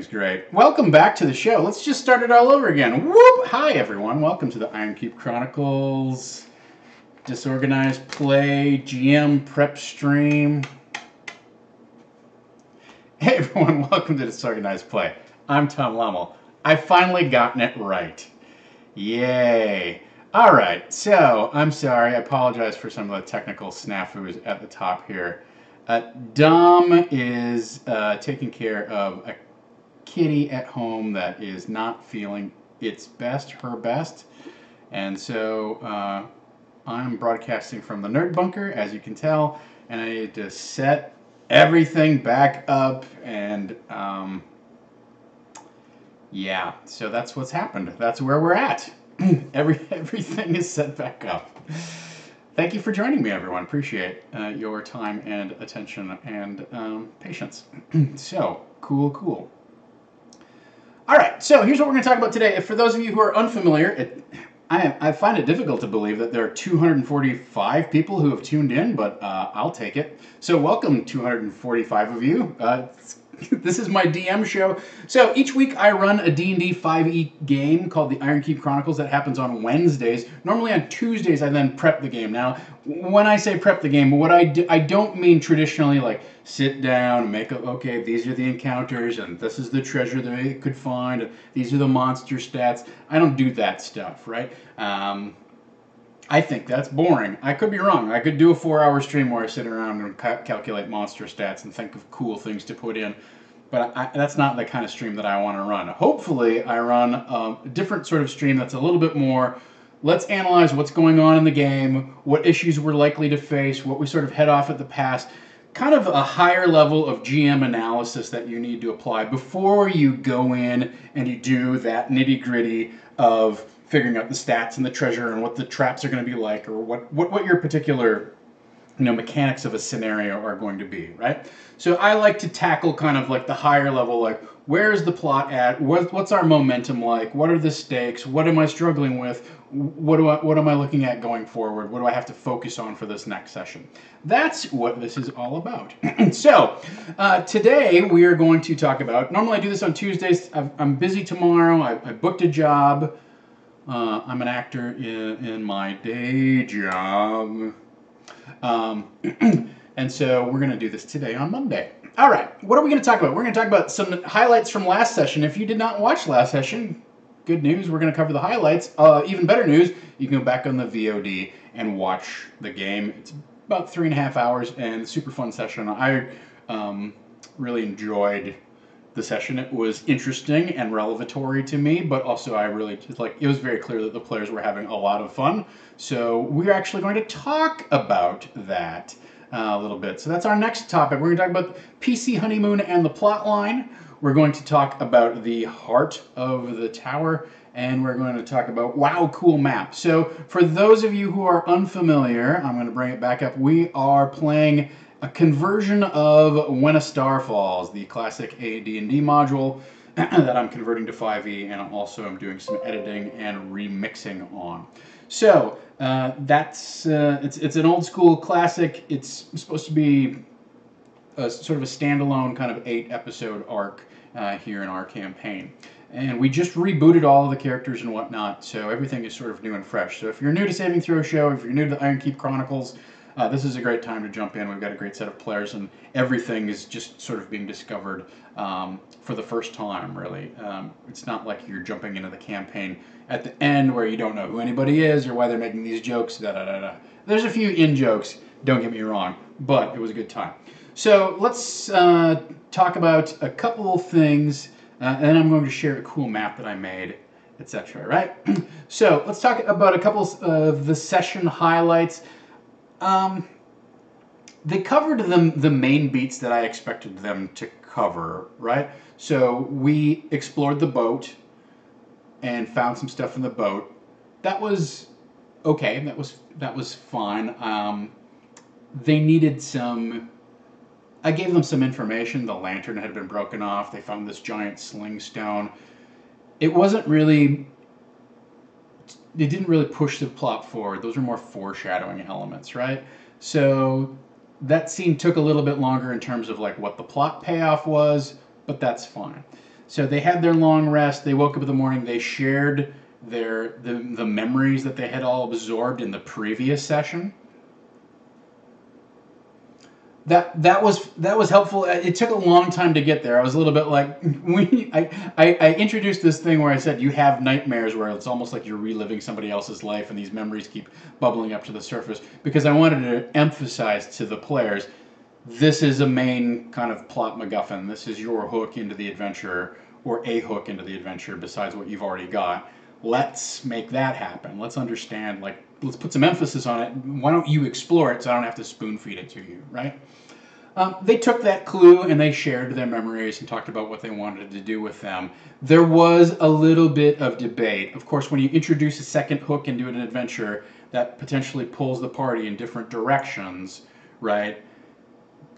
Great. Welcome back to the show. Let's just start it all over again. Whoop! Hi, everyone. Welcome to the Iron Keep Chronicles Disorganized Play GM Prep Stream. Hey, everyone. Welcome to Disorganized Play. I'm Tom Lommel. I've finally gotten it right. Yay. All right. So, I'm sorry. I apologize for some of the technical snafus at the top here. Dom is taking care of a kitty at home that is not feeling its best, her best. And so I'm broadcasting from the Nerd Bunker, as you can tell, and I need to set everything back up. And yeah, so that's what's happened. That's where we're at. Everything is set back up. Thank you for joining me, everyone. Appreciate your time and attention and patience. So, cool. All right, so here's what we're going to talk about today. For those of you who are unfamiliar, I find it difficult to believe that there are 245 people who have tuned in, but I'll take it. So welcome, 245 of you. This is my DM show. So each week I run a D&D 5e game called the Iron Keep Chronicles that happens on Wednesdays. Normally on Tuesdays I then prep the game. Now, when I say prep the game, what I don't mean traditionally like sit down and make okay, these are the encounters and this is the treasure that it could find. And these are the monster stats. I don't do that stuff, right? I think that's boring. I could be wrong. I could do a 4-hour stream where I sit around and calculate monster stats and think of cool things to put in. But that's not the kind of stream that I want to run. Hopefully, I run a different sort of stream that's a little bit more, let's analyze what's going on in the game, what issues we're likely to face, what we sort of head off at the pass, kind of a higher level of GM analysis that you need to apply before you go in and you do that nitty-gritty of figuring out the stats and the treasure and what the traps are going to be like, or what your particular mechanics of a scenario are going to be, right? So I like to tackle kind of like the higher level, like where's the plot at? What's our momentum like? What are the stakes? What am I struggling with? What am I looking at going forward? What do I have to focus on for this next session? That's what this is all about. So today we are going to talk about, normally I do this on Tuesdays. I'm busy tomorrow. I booked a job. I'm an actor in my day job. And so we're going to do this today on Monday. All right, what are we going to talk about? We're going to talk about some highlights from last session. If you did not watch last session, good news, we're going to cover the highlights. Even better news, you can go back on the VOD and watch the game. It's about 3.5 hours and super fun session. I really enjoyed the session. It was interesting and revelatory to me, but also I really just it was very clear that the players were having a lot of fun. So we're actually going to talk about that a little bit. So that's our next topic. We're going to talk about PC Honeymoon and the plot line. We're going to talk about the heart of the tower, and we're going to talk about wow, cool map. So for those of you who are unfamiliar, I'm going to bring it back up. We are playing a conversion of When a Star Falls, the classic AD&D module that I'm converting to 5e, and also I'm doing some editing and remixing on. So that's it's an old school classic. It's supposed to be a sort of a standalone kind of 8-episode arc here in our campaign. And we just rebooted all of the characters and whatnot, so everything is sort of new and fresh. So if you're new to Saving Throw Show, if you're new to the Iron Keep Chronicles, this is a great time to jump in. We've got a great set of players, and everything is just sort of being discovered for the first time, really. It's not like you're jumping into the campaign at the end where you don't know who anybody is or why they're making these jokes, There's a few in-jokes, don't get me wrong, but it was a good time. So let's talk about a couple of things, and then I'm going to share a cool map that I made, etc., right? So let's talk about a couple of the session highlights. They covered the main beats that I expected them to cover, right? So we explored the boat and found some stuff in the boat. That was okay. That was fine. They needed some. I gave them some information. The lantern had been broken off. They found this giant sling stone. It wasn't really. It didn't really push the plot forward. Those are more foreshadowing elements, right? So that scene took a little bit longer in terms of like what the plot payoff was, but that's fine. So they had their long rest. They woke up in the morning. They shared the memories that they had all absorbed in the previous session. That was helpful. It took a long time to get there. I was a little bit like I introduced this thing where I said you have nightmares where it's almost like you're reliving somebody else's life and these memories keep bubbling up to the surface, because I wanted to emphasize to the players, this is a main kind of plot MacGuffin. This is your hook into the adventure, or a hook into the adventure besides what you've already got. Let's make that happen. Let's understand, like, let's put some emphasis on it. Why don't you explore it so I don't have to spoon feed it to you, right? They took that clue and they shared their memories and talked about what they wanted to do with them. There was a little bit of debate. Of course, when you introduce a second hook into an adventure, that potentially pulls the party in different directions, right?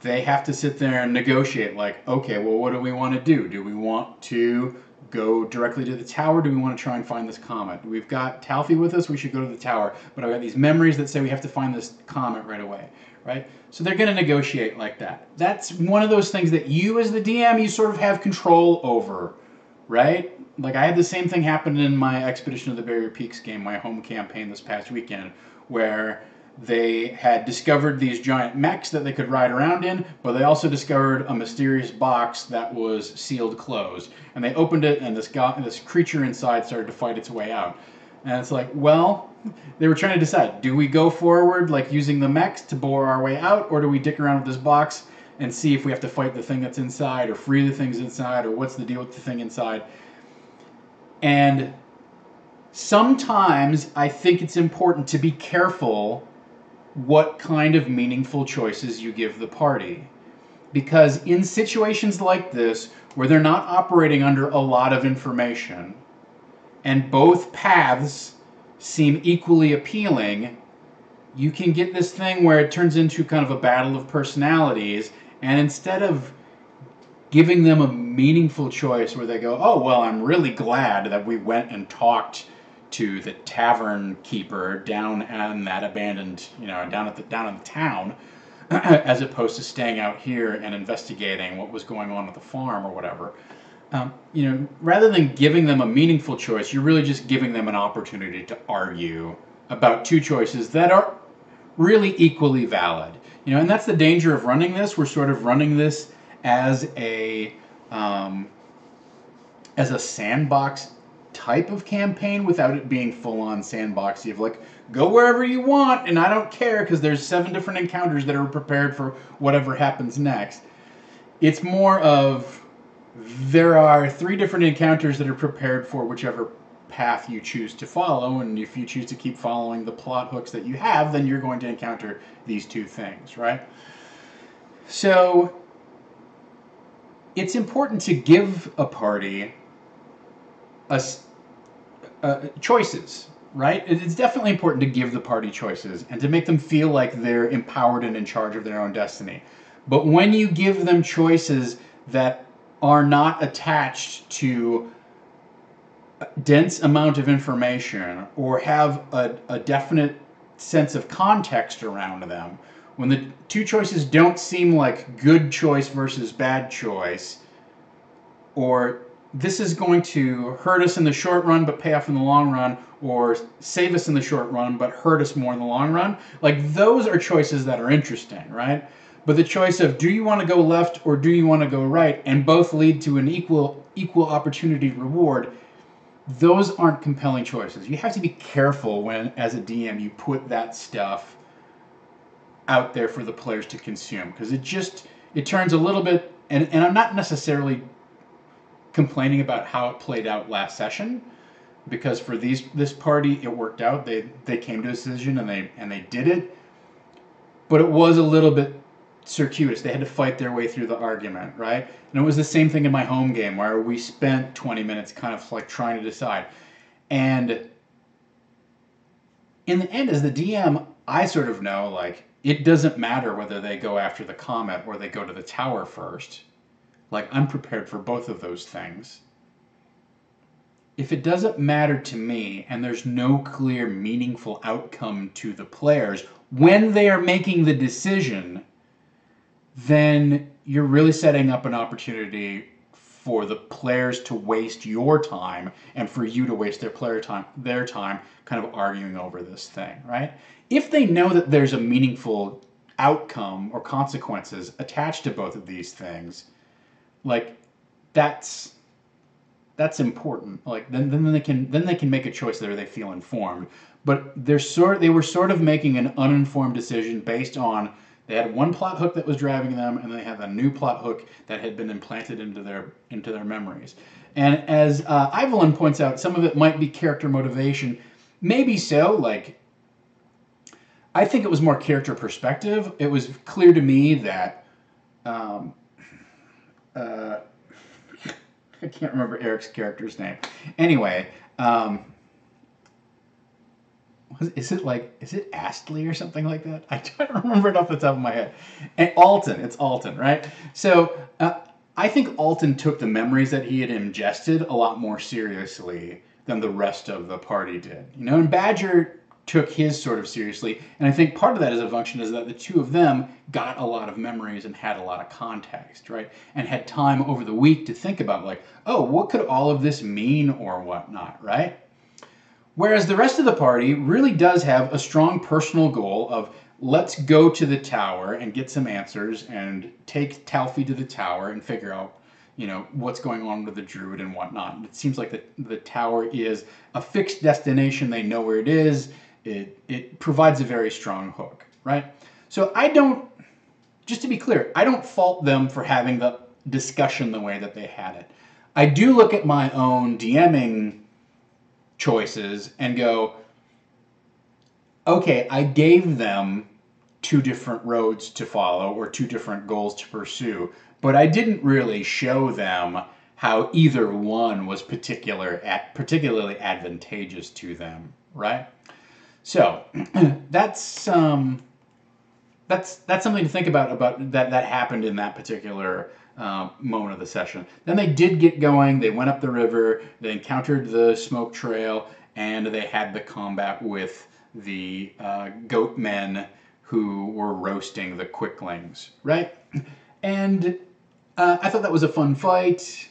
They have to sit there and negotiate, like, okay, well, what do we want to do? Do we want to go directly to the tower? Do we want to try and find this comet? We've got Talfi with us, we should go to the tower. But I've got these memories that say we have to find this comet right away, right? So they're going to negotiate like that. That's one of those things that you as the DM, you sort of have control over, right? Like I had the same thing happen in my Expedition of the Barrier Peaks game, my home campaign this past weekend, where they had discovered these giant mechs that they could ride around in, but they also discovered a mysterious box that was sealed closed. And they opened it, and this creature inside started to fight its way out. And it's like, well, they were trying to decide, do we go forward, like using the mechs to bore our way out, or do we dick around with this box and see if we have to fight the thing that's inside, or free the things inside, or what's the deal with the thing inside? And sometimes I think it's important to be careful what kind of meaningful choices you give the party. Because in situations like this, where they're not operating under a lot of information, and both paths seem equally appealing, you can get this thing where it turns into kind of a battle of personalities, and instead of giving them a meaningful choice where they go, oh, well, I'm really glad that we went and talked to the tavern keeper down in that abandoned, down in the town, as opposed to staying out here and investigating what was going on at the farm or whatever. Rather than giving them a meaningful choice, you're really just giving them an opportunity to argue about two choices that are really equally valid. And that's the danger of running this. We're sort of running this as a sandbox type of campaign without it being full-on sandboxy of like, go wherever you want and I don't care because there's 7 different encounters that are prepared for whatever happens next. It's more of there are 3 different encounters that are prepared for whichever path you choose to follow, and if you choose to keep following the plot hooks that you have, then you're going to encounter these 2 things, right? So it's important to give a party choices, right? It's definitely important to give the party choices and to make them feel like they're empowered and in charge of their own destiny. But when you give them choices that are not attached to a dense amount of information or have a definite sense of context around them, when the 2 choices don't seem like good choice versus bad choice, or this is going to hurt us in the short run but pay off in the long run, or save us in the short run but hurt us more in the long run, like those are choices that are interesting, right? But the choice of do you want to go left or do you want to go right, and both lead to an equal opportunity reward, those aren't compelling choices. You have to be careful when, as a DM, you put that stuff out there for the players to consume, because it turns a little bit, and I'm not necessarily complaining about how it played out last session, because for this party it worked out. They came to a decision and they did it, but it was a little bit circuitous. They had to fight their way through the argument, right? And it was the same thing in my home game where we spent 20 minutes kind of like trying to decide. And in the end, as the DM, I sort of know, like, it doesn't matter whether they go after the comet or they go to the tower first. Like, I'm prepared for both of those things. If it doesn't matter to me and there's no clear, meaningful outcome to the players when they are making the decision, then you're really setting up an opportunity for the players to waste your time and for you to waste their time kind of arguing over this thing, right? If they know that there's a meaningful outcome or consequences attached to both of these things, like that's important. Like then they can make a choice there they feel informed. But they were sort of making an uninformed decision based on they had one plot hook that was driving them, and they had a new plot hook that had been implanted into their memories. And as Evelyn points out, some of it might be character motivation. Maybe so. Like, I think it was more character perspective. It was clear to me that I can't remember Eric's character's name. Anyway, is it Astley or something like that? I don't remember it off the top of my head. And Alton, it's Alton, right? So I think Alton took the memories that he had ingested a lot more seriously than the rest of the party did. You know, and Badger took his sort of seriously, and I think part of that as a function is that the two of them got a lot of memories and had a lot of context, right? And had time over the week to think about, like, oh, what could all of this mean or whatnot, right? Whereas the rest of the party really does have a strong personal goal of, let's go to the tower and get some answers and take Talfi to the tower and figure out, you know, what's going on with the druid and whatnot. It seems like the tower is a fixed destination. They know where it is. It provides a very strong hook, right? So just to be clear, I don't fault them for having the discussion the way that they had it. I do look at my own DMing choices and go, okay, I gave them two different roads to follow or two different goals to pursue, but I didn't really show them how either one was particularly advantageous to them, right? So that's something to think about that happened in that particular moment of the session. Then they did get going. They went up the river. They encountered the smoke trail, and they had the combat with the goat men who were roasting the quicklings, right? And I thought that was a fun fight.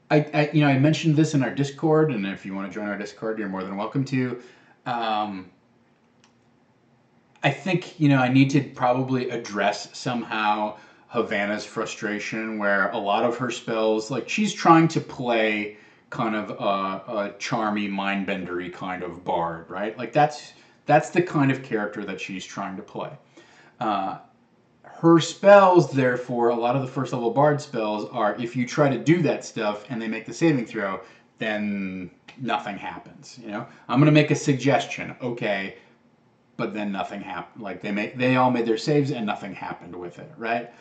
I mentioned this in our Discord, and if you want to join our Discord, you're more than welcome to. I think, I need to probably address somehow Havana's frustration, where a lot of her spells, like, she's trying to play kind of a charmy, mind-bendery kind of bard, right? Like, that's the kind of character that she's trying to play. Her spells, therefore, a lot of the first level bard spells are, if you try to do that stuff and they make the saving throw, then nothing happens. I'm going to make a suggestion, okay, but then nothing happened. Like, they all made their saves and nothing happened with it, right?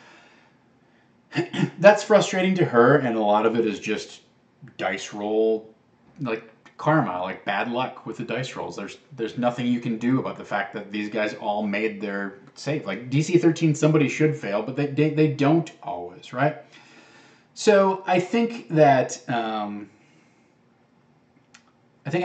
That's frustrating to her, and a lot of it is just dice roll, like karma, like bad luck with the dice rolls. There's nothing you can do about the fact that these guys all made their save. Like, DC 13, somebody should fail, but they don't always, right? So I think that I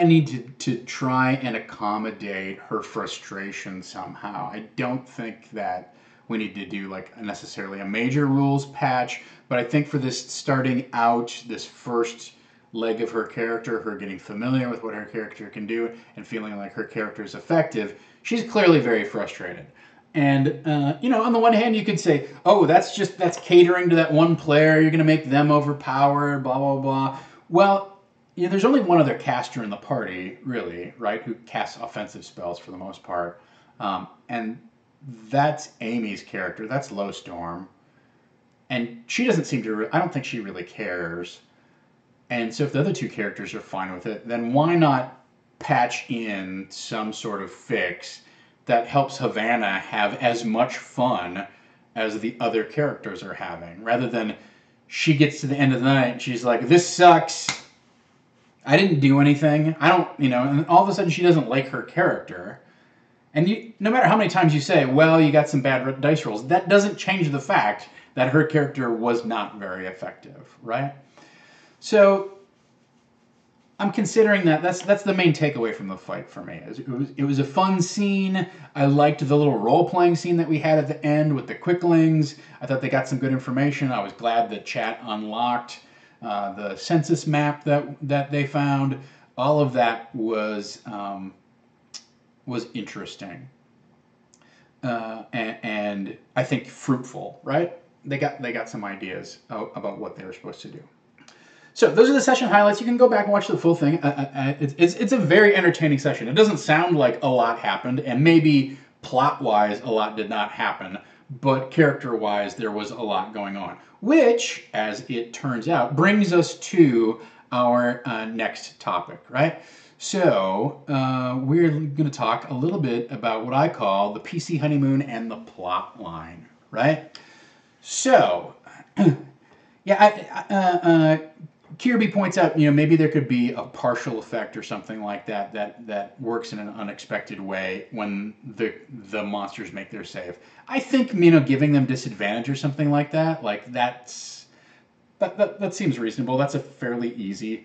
need to try and accommodate her frustration somehow. I don't think that we need to do like necessarily a major rules patch, but I think for this starting out, this first leg of her character, her getting familiar with what her character can do and feeling like her character is effective, she's clearly very frustrated. And, on the one hand, you could say, oh, that's catering to that one player. You're going to make them overpowered, blah, blah, blah. Well, there's only one other caster in the party, really, right, who casts offensive spells for the most part. And that's Amy's character. That's Lowstorm. And she doesn't seem to, I don't think she really cares. And so if the other two characters are fine with it, then why not patch in some sort of fix that helps Havana have as much fun as the other characters are having, rather than she gets to the end of the night and she's like, this sucks. I didn't do anything. I don't, and all of a sudden she doesn't like her character. And no matter how many times you say, well, you got some bad dice rolls, that doesn't change the fact that her character was not very effective, right? So I'm considering that that's the main takeaway from the fight for me. It was a fun scene. I liked the little role-playing scene that we had at the end with the quicklings. I thought they got some good information. I was glad that chat unlocked the census map that they found. All of that was interesting and I think fruitful. Right? They got some ideas about what they were supposed to do. So those are the session highlights. You can go back and watch the full thing. It's a very entertaining session. It doesn't sound like a lot happened, and maybe plot-wise a lot did not happen, but character-wise there was a lot going on, which, as it turns out, brings us to our next topic, right? So we're going to talk a little bit about what I call the PC honeymoon and the plot line, right? So, yeah, Kirby points out, maybe there could be a partial effect or something like that works in an unexpected way when the monsters make their save. I think, giving them disadvantage or something like that, that seems reasonable. That's a fairly easy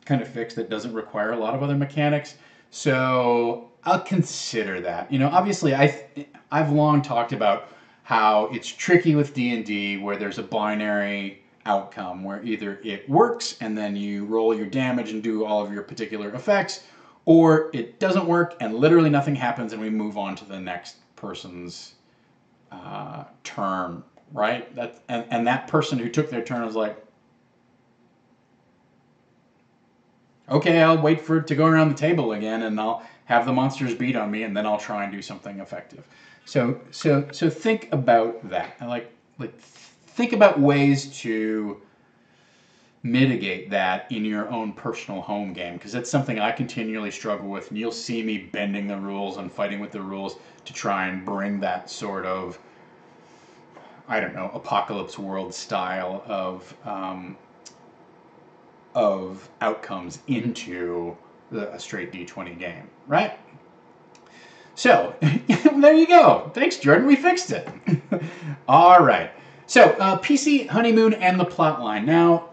kind of fix that doesn't require a lot of other mechanics. So I'll consider that. Obviously I've long talked about how it's tricky with D&D where there's a binary outcome where either it works and then you roll your damage and do all of your particular effects, or it doesn't work and literally nothing happens and we move on to the next person's turn, right? And that person who took their turn was like, okay, I'll wait for it to go around the table again and I'll have the monsters beat on me and then I'll try and do something effective. So think about that. Think about ways to mitigate that in your own personal home game, because that's something I continually struggle with, and you'll see me bending the rules and fighting with the rules to try and bring that sort of, I don't know, apocalypse world style of outcomes into a straight D20 game, right? So, there you go. Thanks, Jordan. We fixed it. All right. So, PC honeymoon and the plot line. Now,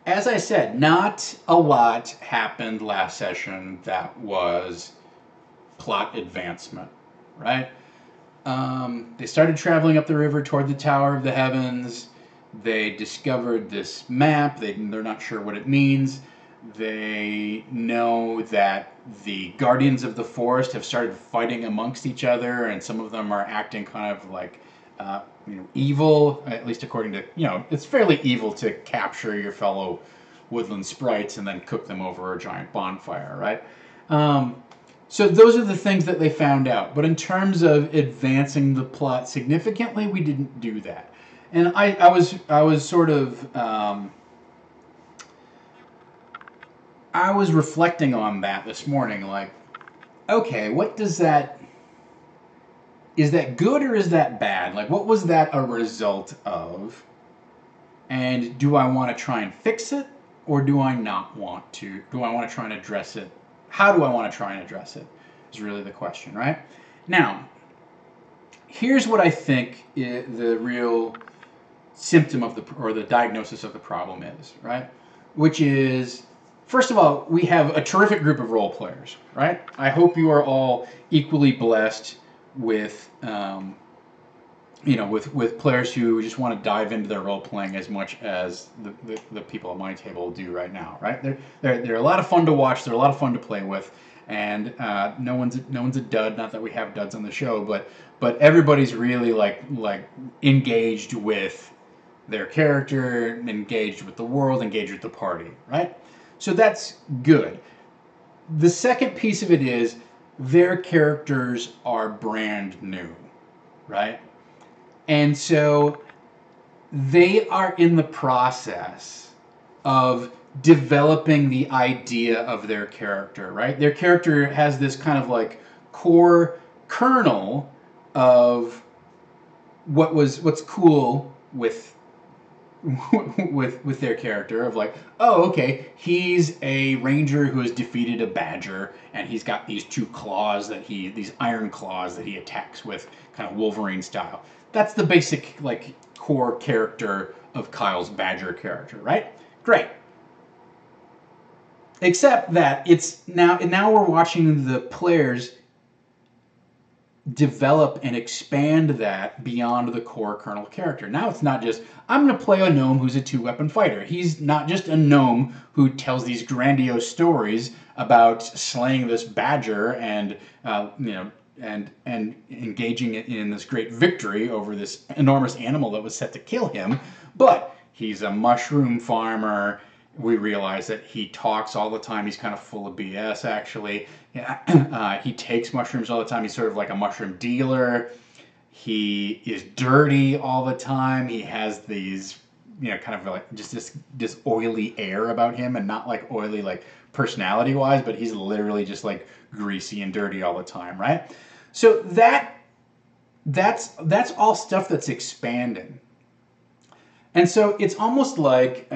as I said, not a lot happened last session that was plot advancement, right? They started traveling up the river toward the Tower of the Heavens. They discovered this map. They're not sure what it means. They know that the Guardians of the Forest have started fighting amongst each other, and some of them are acting kind of like evil, at least according to, it's fairly evil to capture your fellow woodland sprites and then cook them over a giant bonfire, right? So those are the things that they found out. But in terms of advancing the plot significantly, we didn't do that. And I was sort of I was reflecting on that this morning, like, okay, what does that, is that good or is that bad? Like, what was that a result of? And do I want to try and fix it, or do I not want to? Do I want to try and address it? How do I want to try and address it? Is really the question, right? Now, here's what I think the real symptom of or the diagnosis of the problem is, right? Which is, first of all, we have a terrific group of role players, right? I hope you are all equally blessed with, with players who just want to dive into their role playing as much as the people at my table do right now, right? They're a lot of fun to watch. They're a lot of fun to play with, and no one's a dud. Not that we have duds on the show, but everybody's really like engaged with their character, engaged with the world, engaged with the party, right? So that's good. The second piece of it is their characters are brand new, right? And so they are in the process of developing the idea of their character, right? Their character has this kind of like core kernel of what's cool with their character, of like, oh, okay, he's a ranger who has defeated a badger, and he's got these these iron claws that he attacks with, kind of Wolverine style. That's the basic like core character of Kyle's badger character, right? Great. Except that it's now we're watching the players develop and expand that beyond the core kernel character. Now it's not just, I'm going to play a gnome who's a 2-weapon fighter. He's not just a gnome who tells these grandiose stories about slaying this badger and and engaging in this great victory over this enormous animal that was set to kill him. But he's a mushroom farmer. We realize that he talks all the time. He's kind of full of BS, actually. He takes mushrooms all the time. He's sort of like a mushroom dealer. He is dirty all the time. He has these, kind of like just this oily air about him, and not like oily like personality-wise, but he's literally just like greasy and dirty all the time, right? So that's all stuff that's expanding. And so it's almost like,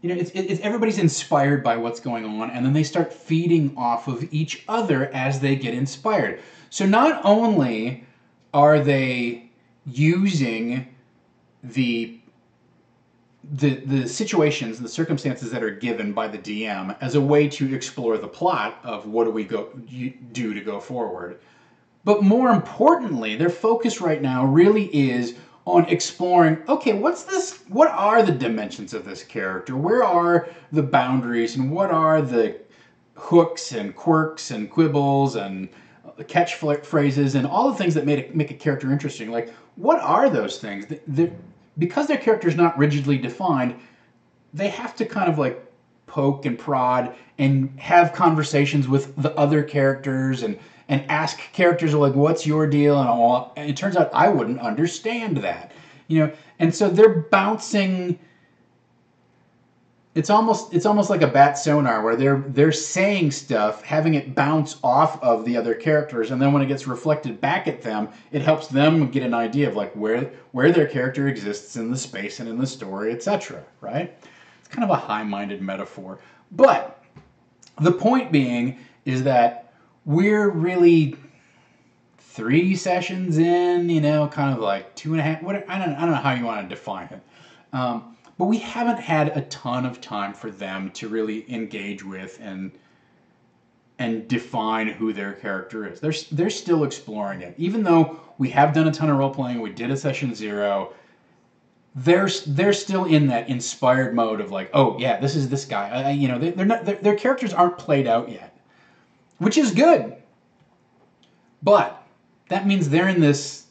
it's everybody's inspired by what's going on, and then they start feeding off of each other as they get inspired. So not only are they using the situations, the circumstances that are given by the DM as a way to explore the plot of what do we do to go forward, but more importantly, their focus right now really is on exploring, okay, what are the dimensions of this character? Where are the boundaries, and what are the hooks and quirks and quibbles and catchphrases and all the things that make a character interesting? Like, what are those things? Because their character is not rigidly defined, they have to kind of like poke and prod and have conversations with the other characters and ask characters like, what's your deal and all. And it turns out I wouldn't understand that, and so they're bouncing. It's almost like a bat sonar, where they're saying stuff, having it bounce off of the other characters, and then when it gets reflected back at them, it helps them get an idea of like where their character exists in the space and in the story, etc. Right? It's kind of a high-minded metaphor, but the point being is that we're really 3 sessions in, kind of like 2.5. I don't know how you want to define it. But we haven't had a ton of time for them to really engage with and define who their character is. They're still exploring it. Even though we have done a ton of role-playing, we did a session 0, they're still in that inspired mode of like, oh yeah, this is this guy. Their characters aren't played out yet, which is good. But that means they're in this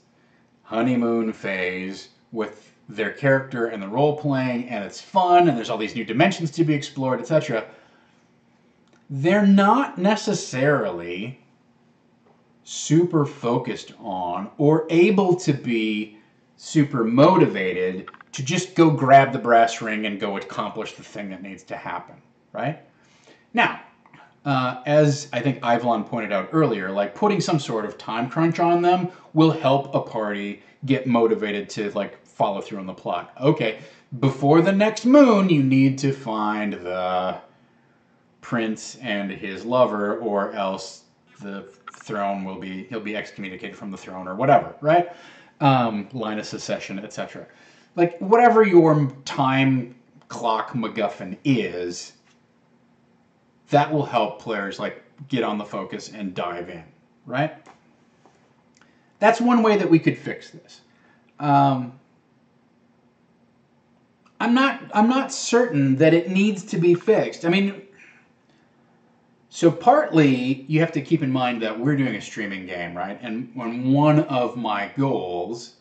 honeymoon phase with their character and the role playing, and it's fun, and there's all these new dimensions to be explored, etc. They're not necessarily super focused on or able to be super motivated to just go grab the brass ring and go accomplish the thing that needs to happen, right? Now, as I think Ivlon pointed out earlier, like putting some sort of time crunch on them will help a party get motivated to like follow through on the plot. Okay, before the next moon, you need to find the prince and his lover, or else the throne he'll be excommunicated from the throne or whatever, right? Line of secession, etc. Like, whatever your time clock MacGuffin is, that will help players like get on the focus and dive in, right? That's one way that we could fix this. I'm not certain that it needs to be fixed. I mean, so partly you have to keep in mind that we're doing a streaming game, right? And one of my goals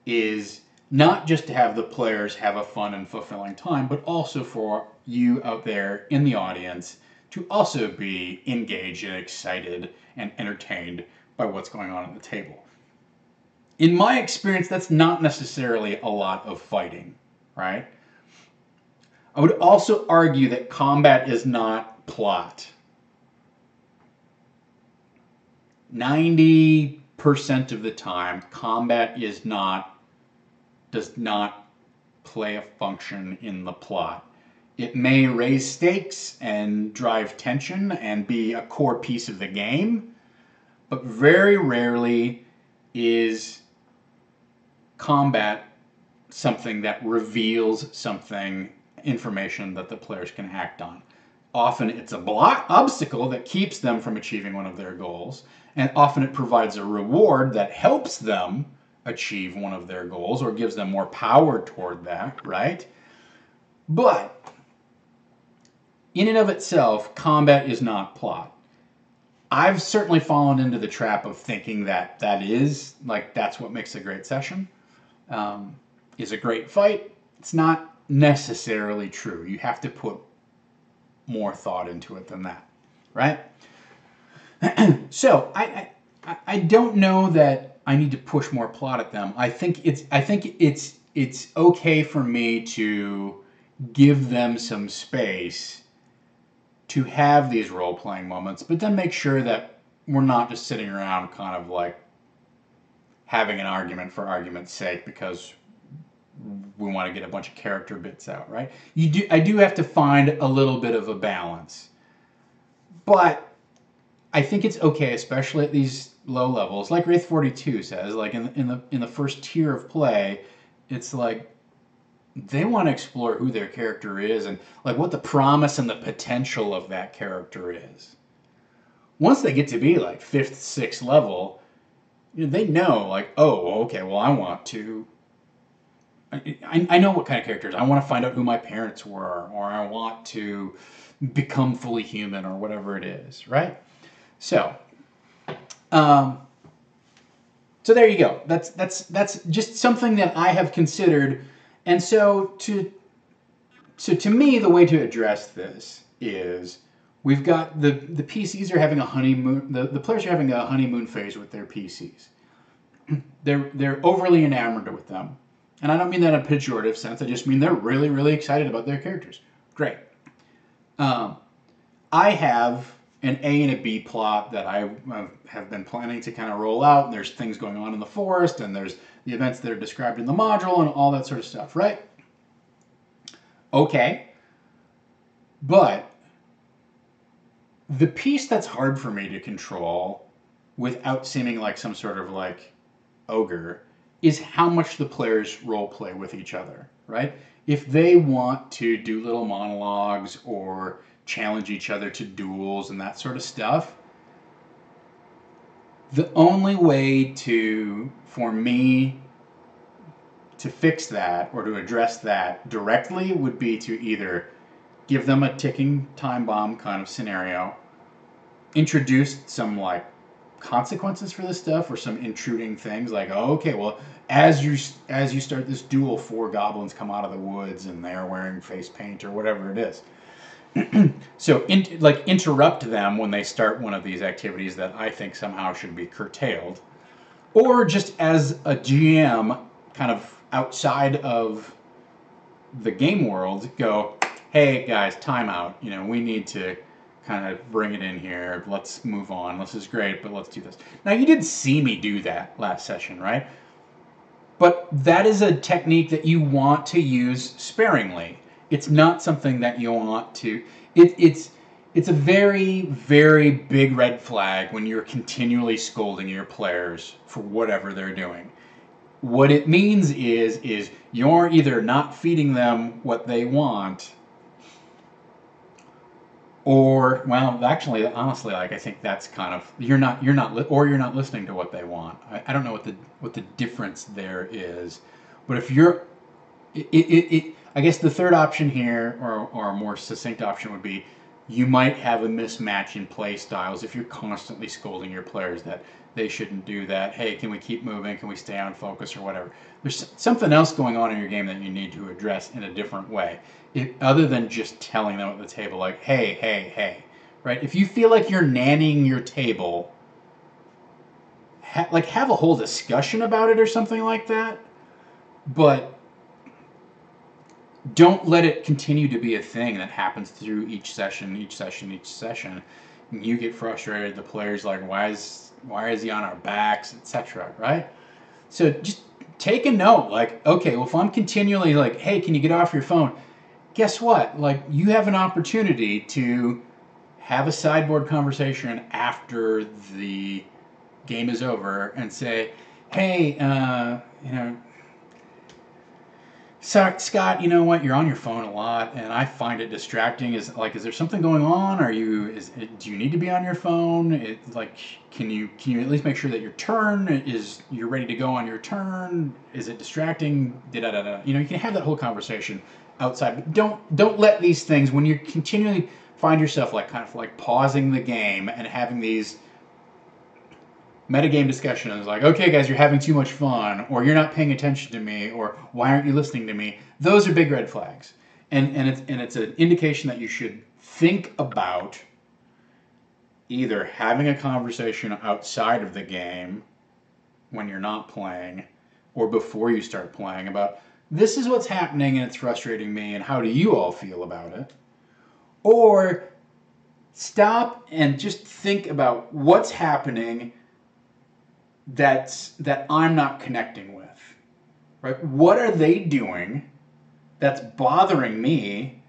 is not just to have the players have a fun and fulfilling time, but also for you out there in the audience to also be engaged and excited and entertained by what's going on at the table. In my experience, that's not necessarily a lot of fighting, right? I would also argue that combat is not plot. 90% of the time, combat does not play a function in the plot. It may raise stakes and drive tension and be a core piece of the game, but very rarely is combat something that reveals information that the players can act on. Often it's a obstacle that keeps them from achieving one of their goals, and often it provides a reward that helps them achieve one of their goals or gives them more power toward that, right? But in and of itself, combat is not plot. I've certainly fallen into the trap of thinking that that's what makes a great session. Is a great fight. It's not necessarily true. You have to put more thought into it than that, right? So I don't know that I need to push more plot at them. I think it's okay for me to give them some space to have these role-playing moments, but then make sure that we're not just sitting around kind of like having an argument for argument's sake because we want to get a bunch of character bits out, right? I do have to find a little bit of a balance. But I think it's okay, especially at these low levels, like Wraith 42 says, like in the first tier of play, it's like they want to explore who their character is and like what the promise and the potential of that character is. Once they get to be like 5th, 6th level, they know like, oh, okay, well, I want to. I know what kind of characters. I want to find out who my parents were, or I want to become fully human, or whatever it is, right? So, so there you go. That's just something that I have considered, and so to me, the way to address this is we've got the PCs are having a honeymoon. The players are having a honeymoon phase with their PCs. They're overly enamored with them. And I don't mean that in a pejorative sense. I just mean they're really, really excited about their characters. Great. I have an A and a B plot that I have been planning to kind of roll out. And there's things going on in the forest, and there's the events that are described in the module, and all that sort of stuff, right? Okay. But the piece that's hard for me to control without seeming like some sort of like ogre is how much the players role play with each other, right? If they want to do little monologues or challenge each other to duels and that sort of stuff, the only way for me to fix that or to address that directly would be to either give them a ticking time bomb kind of scenario, introduce some like consequences for this stuff or some intruding things like, oh, okay, well, as you start this duel, 4 goblins come out of the woods and they're wearing face paint or whatever it is. So interrupt them when they start one of these activities that I think somehow should be curtailed, or just as a GM kind of outside of the game world go, hey guys, time out, we need to kind of bring it in here. Let's move on. This is great, but let's do this. Now, you did see me do that last session, right? But that is a technique that you want to use sparingly. It's not something that you want to... It's a very, very big red flag when you're continually scolding your players for whatever they're doing. What it means is you're either not feeding them what they want, or, well, actually, honestly, like I think that's kind of you're not listening to what they want. I don't know what the difference there is, but if you're, I guess the third option here, or a more succinct option would be, you might have a mismatch in play styles if you're constantly scolding your players that they shouldn't do that. Hey, can we keep moving? Can we stay on focus or whatever? There's something else going on in your game that you need to address in a different way, other than just telling them at the table like, hey, right? If you feel like you're nannying your table, have a whole discussion about it or something like that, but don't let it continue to be a thing that happens through each session. And you get frustrated. The player's like, why is he on our backs, etc. Right? So just take a note. Like, okay, well, if I'm continually like, hey, can you get off your phone? Guess what? Like, you have an opportunity to have a sideboard conversation after the game is over and say, hey, So, Scott, you know what? You're on your phone a lot, and I find it distracting. Is there something going on? Do you need to be on your phone? Can you at least make sure that you're ready to go on your turn? Is it distracting? Da da da da. You can have that whole conversation outside, but don't let these things, when you continually find yourself kind of pausing the game and having these metagame discussions like, okay, guys, you're having too much fun, or you're not paying attention to me, or why aren't you listening to me? Those are big red flags, and it's an indication that you should think about either having a conversation outside of the game when you're not playing, or before you start playing, about this is what's happening and it's frustrating me, and how do you all feel about it? Or stop and just think about what's happening that I'm not connecting with, right? What are they doing that's bothering me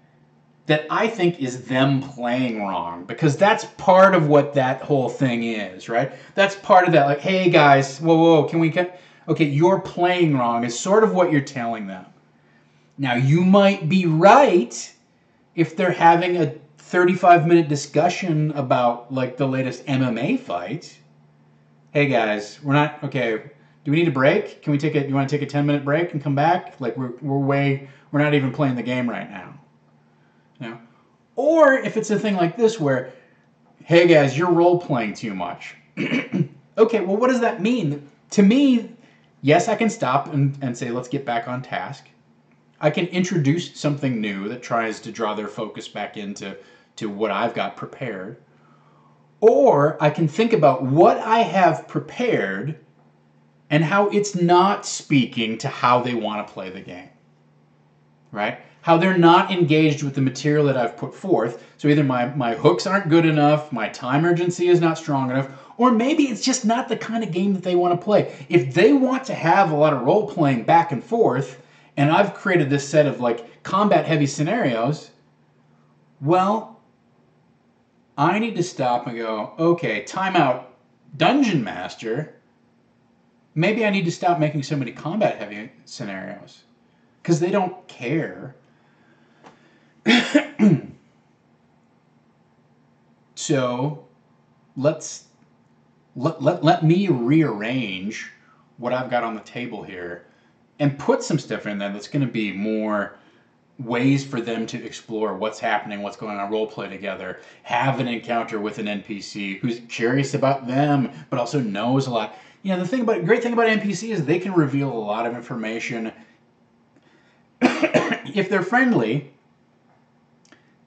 that I think is them playing wrong? Because that's part of what that whole thing is, right? That's part of that, like, hey guys, whoa, can we get, okay, you're playing wrong is sort of what you're telling them. Now, you might be right if they're having a 35-minute discussion about the latest MMA fight. Hey guys, we're not okay. Do we need a break? Do you want to take a 10-minute break and come back? We're not even playing the game right now. Or if it's a thing like this where, hey guys, you're role playing too much. Okay, well, what does that mean? To me, yes, I can stop and say, let's get back on task. I can introduce something new that tries to draw their focus back into what I've got prepared. Or I can think about what I have prepared and how it's not speaking to how they want to play the game, right? How they're not engaged with the material that I've put forth. So either my hooks aren't good enough, my time urgency is not strong enough, or maybe it's just not the kind of game that they want to play. If they want to have a lot of role-playing back and forth, and I've created this set of combat-heavy scenarios, well, I need to stop and go, okay, timeout, Dungeon Master. Maybe I need to stop making so many combat-heavy scenarios because they don't care. So let me rearrange what I've got on the table here and put some stuff in there that's going to be more ways for them to explore what's happening, what's going on, role play together, have an encounter with an NPC who's curious about them, but also knows a lot. The great thing about NPC is they can reveal a lot of information. If they're friendly,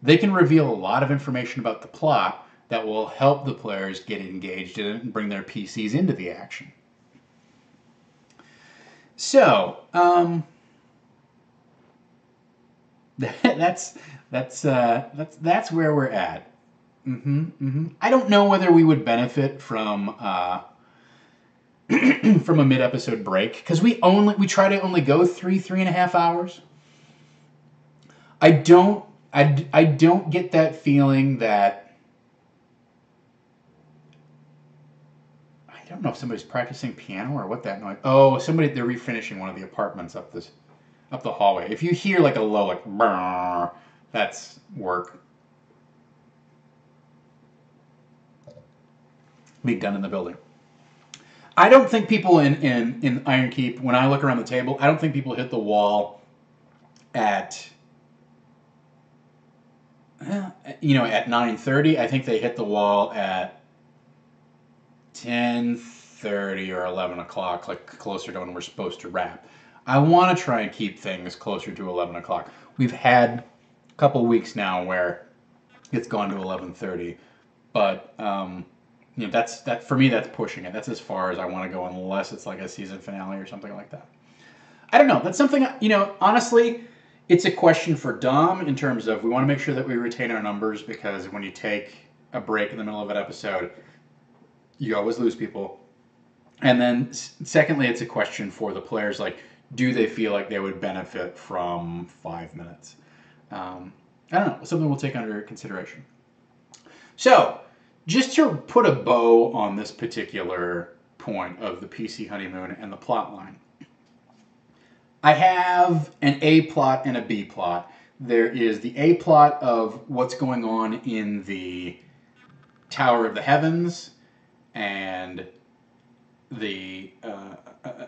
they can reveal a lot of information about the plot that will help the players get engaged in it and bring their PCs into the action. So, that's where we're at. I don't know whether we would benefit from from a mid-episode break because we try to only go 3.5 hours. I don't get that feeling that. I don't know if somebody's practicing piano or what that noise. Oh, they're refinishing one of the apartments up the hallway. If you hear a low brrr, that's work being done in the building. I don't think people in Iron Keep, when I look around the table, I don't think people hit the wall at 9:30. I think they hit the wall at 10:30 or 11 o'clock, closer to when we're supposed to wrap. I want to try and keep things closer to 11 o'clock. We've had a couple weeks now where it's gone to 11:30, but that for me, that's pushing it. That's as far as I want to go, unless it's like a season finale or something like that. I don't know. That's something, honestly, it's a question for Dom in terms of we want to make sure that we retain our numbers, because when you take a break in the middle of an episode, you always lose people. And then secondly, it's a question for the players, do they feel like they would benefit from 5 minutes? I don't know. Something we'll take under consideration. So, just to put a bow on this particular point of the PC honeymoon and the plot line, I have an A plot and a B plot. There is the A plot of what's going on in the Tower of the Heavens and the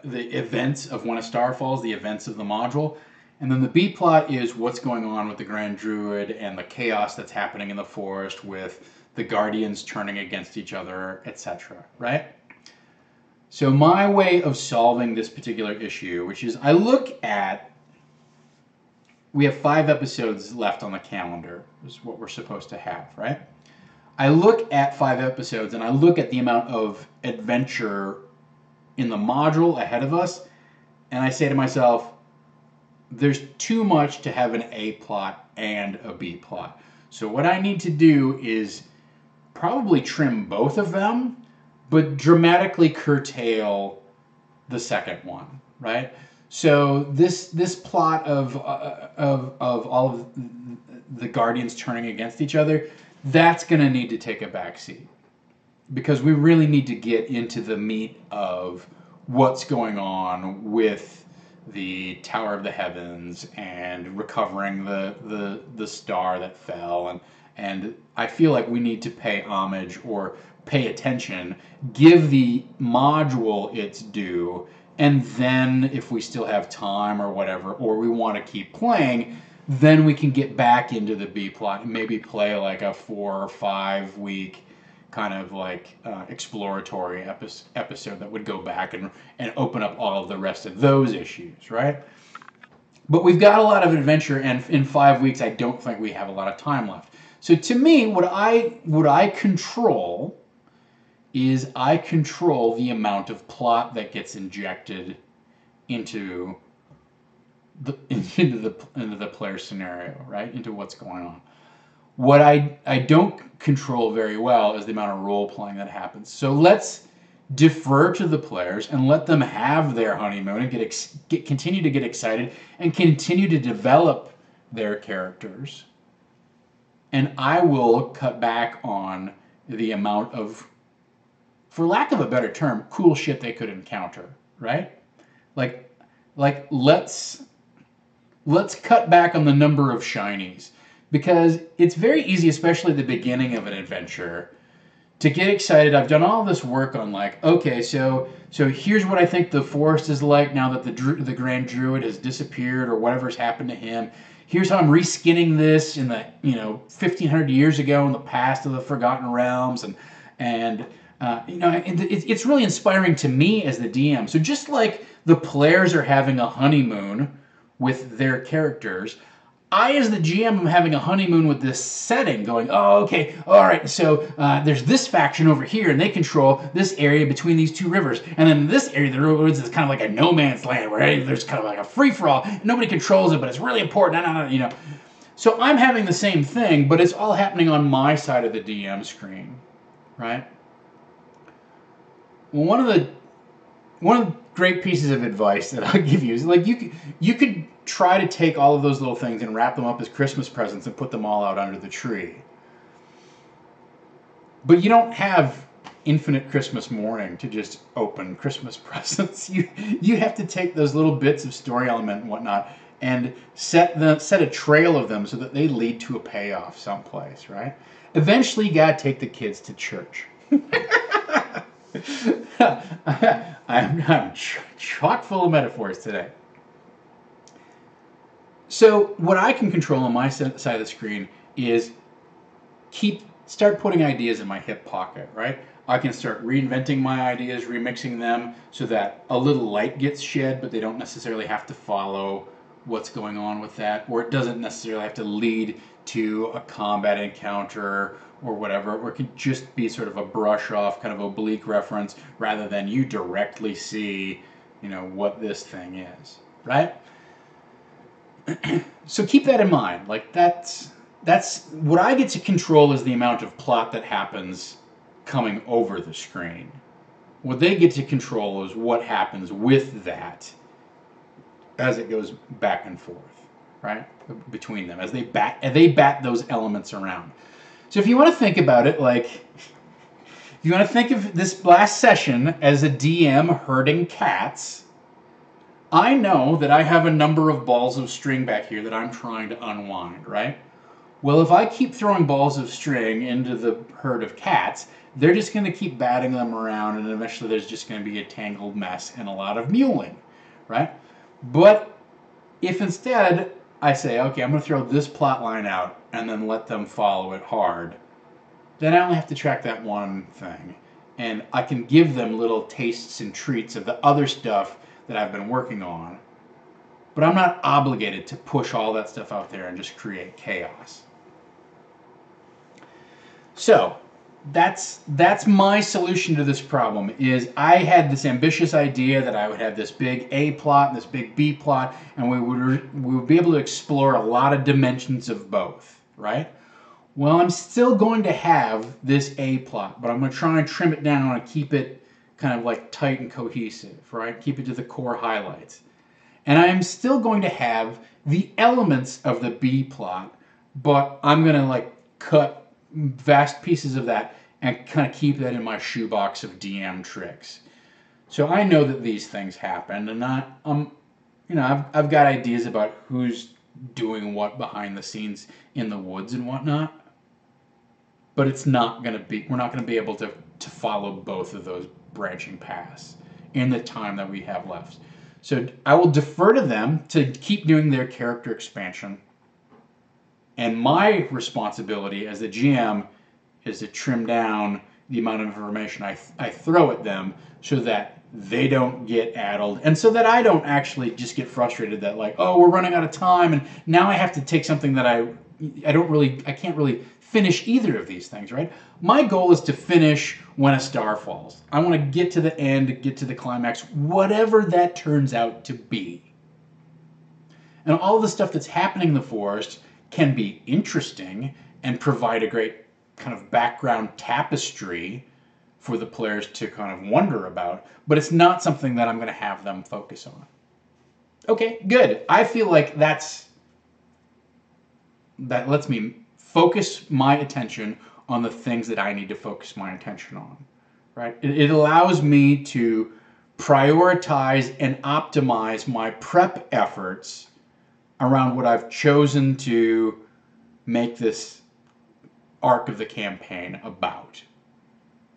events of when a star falls, the events of the module. And then the B plot is what's going on with the Grand Druid and the chaos that's happening in the forest with the Guardians turning against each other, etc. Right? So my way of solving this particular issue, which is I look at, we have 5 episodes left on the calendar, is what we're supposed to have, right? I look at 5 episodes and I look at the amount of adventure in the module ahead of us, and I say to myself, there's too much to have an A plot and a B plot. So what I need to do is probably trim both of them, but dramatically curtail the second one, right? So this plot of all of the Guardians turning against each other, that's going to need to take a backseat, because we really need to get into the meat of what's going on with the Tower of the Heavens and recovering the star that fell, and I feel like we need to pay homage or pay attention, give the module its due, and then if we still have time or whatever, or we want to keep playing, then we can get back into the B plot and maybe play like a 4 or 5 week kind of like exploratory episode that would go back and open up all of the rest of those issues, right? But we've got a lot of adventure, and in 5 weeks, I don't think we have a lot of time left. So to me, what I control is I control the amount of plot that gets injected into the player scenario, right? Into what's going on. What I don't control very well is the amount of role playing that happens. So let's defer to the players and let them have their honeymoon and continue to get excited and continue to develop their characters. And I will cut back on the amount of, for lack of a better term, cool shit they could encounter, right? Like let's cut back on the number of shinies, because it's very easy, especially at the beginning of an adventure, to get excited. I've done all this work on like, okay, so here's what I think the forest is like now that the Grand Druid has disappeared or whatever's happened to him. Here's how I'm reskinning this in the 1,500 years ago in the past of the Forgotten Realms, and it's really inspiring to me as the DM. So just like the players are having a honeymoon with their characters, I, as the GM, am having a honeymoon with this setting, going, oh, okay, all right, so there's this faction over here, and they control this area between these 2 rivers. And then this area, the rivers, is kind of like a no man's land, where there's kind of like a free-for-all. Nobody controls it, but it's really important. So I'm having the same thing, but it's all happening on my side of the DM screen, right? Well, one of the great pieces of advice that I'll give you is, like, you could try to take all of those little things and wrap them up as Christmas presents and put them all out under the tree. But you don't have infinite Christmas morning to just open Christmas presents. You have to take those little bits of story element and whatnot and set a trail of them so that they lead to a payoff someplace, right? Eventually, you gotta take the kids to church. I'm chock full of metaphors today. So what I can control on my side of the screen is start putting ideas in my hip pocket, right? I can start reinventing my ideas, remixing them so that a little light gets shed, but they don't necessarily have to follow what's going on with that, or it doesn't necessarily have to lead to a combat encounter or whatever, or it can just be sort of a brush off, kind of oblique reference, rather than you directly see, what this thing is, right? So keep that in mind. Like that's what I get to control, is the amount of plot that happens coming over the screen. What they get to control is what happens with that as it goes back and forth, right? Between them, as they bat those elements around. So if you want to think about it, like, if you want to think of this last session as a DM herding cats, I know that I have a number of balls of string back here that I'm trying to unwind, right? Well, if I keep throwing balls of string into the herd of cats, they're just going to keep batting them around, and eventually there's just going to be a tangled mess and a lot of mewling, right? But if instead I say, okay, I'm going to throw this plot line out and then let them follow it hard, then I only have to track that one thing. And I can give them little tastes and treats of the other stuff that I've been working on. But I'm not obligated to push all that stuff out there and just create chaos. So that's my solution to this problem. Is I had this ambitious idea that I would have this big A plot and this big B plot, and we would be able to explore a lot of dimensions of both, right? Well, I'm still going to have this A plot, but I'm going to try and trim it down and keep it kind of like tight and cohesive, right? Keep it to the core highlights. And I am still going to have the elements of the B plot, but I'm going to like cut vast pieces of that and kind of keep that in my shoebox of DM tricks. So I know that these things happen, and I've got ideas about who's doing what behind the scenes in the woods and whatnot. But it's not going to be, we're not going to be able to follow both of those branching paths in the time that we have left. So I will defer to them to keep doing their character expansion. And my responsibility as the GM is to trim down the amount of information I throw at them so that they don't get addled, and so that I don't actually just get frustrated that like, oh, we're running out of time and now I have to take something that I can't really finish either of these things, right? My goal is to finish when a star falls. I want to get to the end, get to the climax, whatever that turns out to be. And all the stuff that's happening in the forest can be interesting and provide a great kind of background tapestry for the players to kind of wonder about, but it's not something that I'm going to have them focus on. Okay, good. I feel like that lets me focus my attention on the things that I need to focus my attention on, right? It allows me to prioritize and optimize my prep efforts around what I've chosen to make this arc of the campaign about,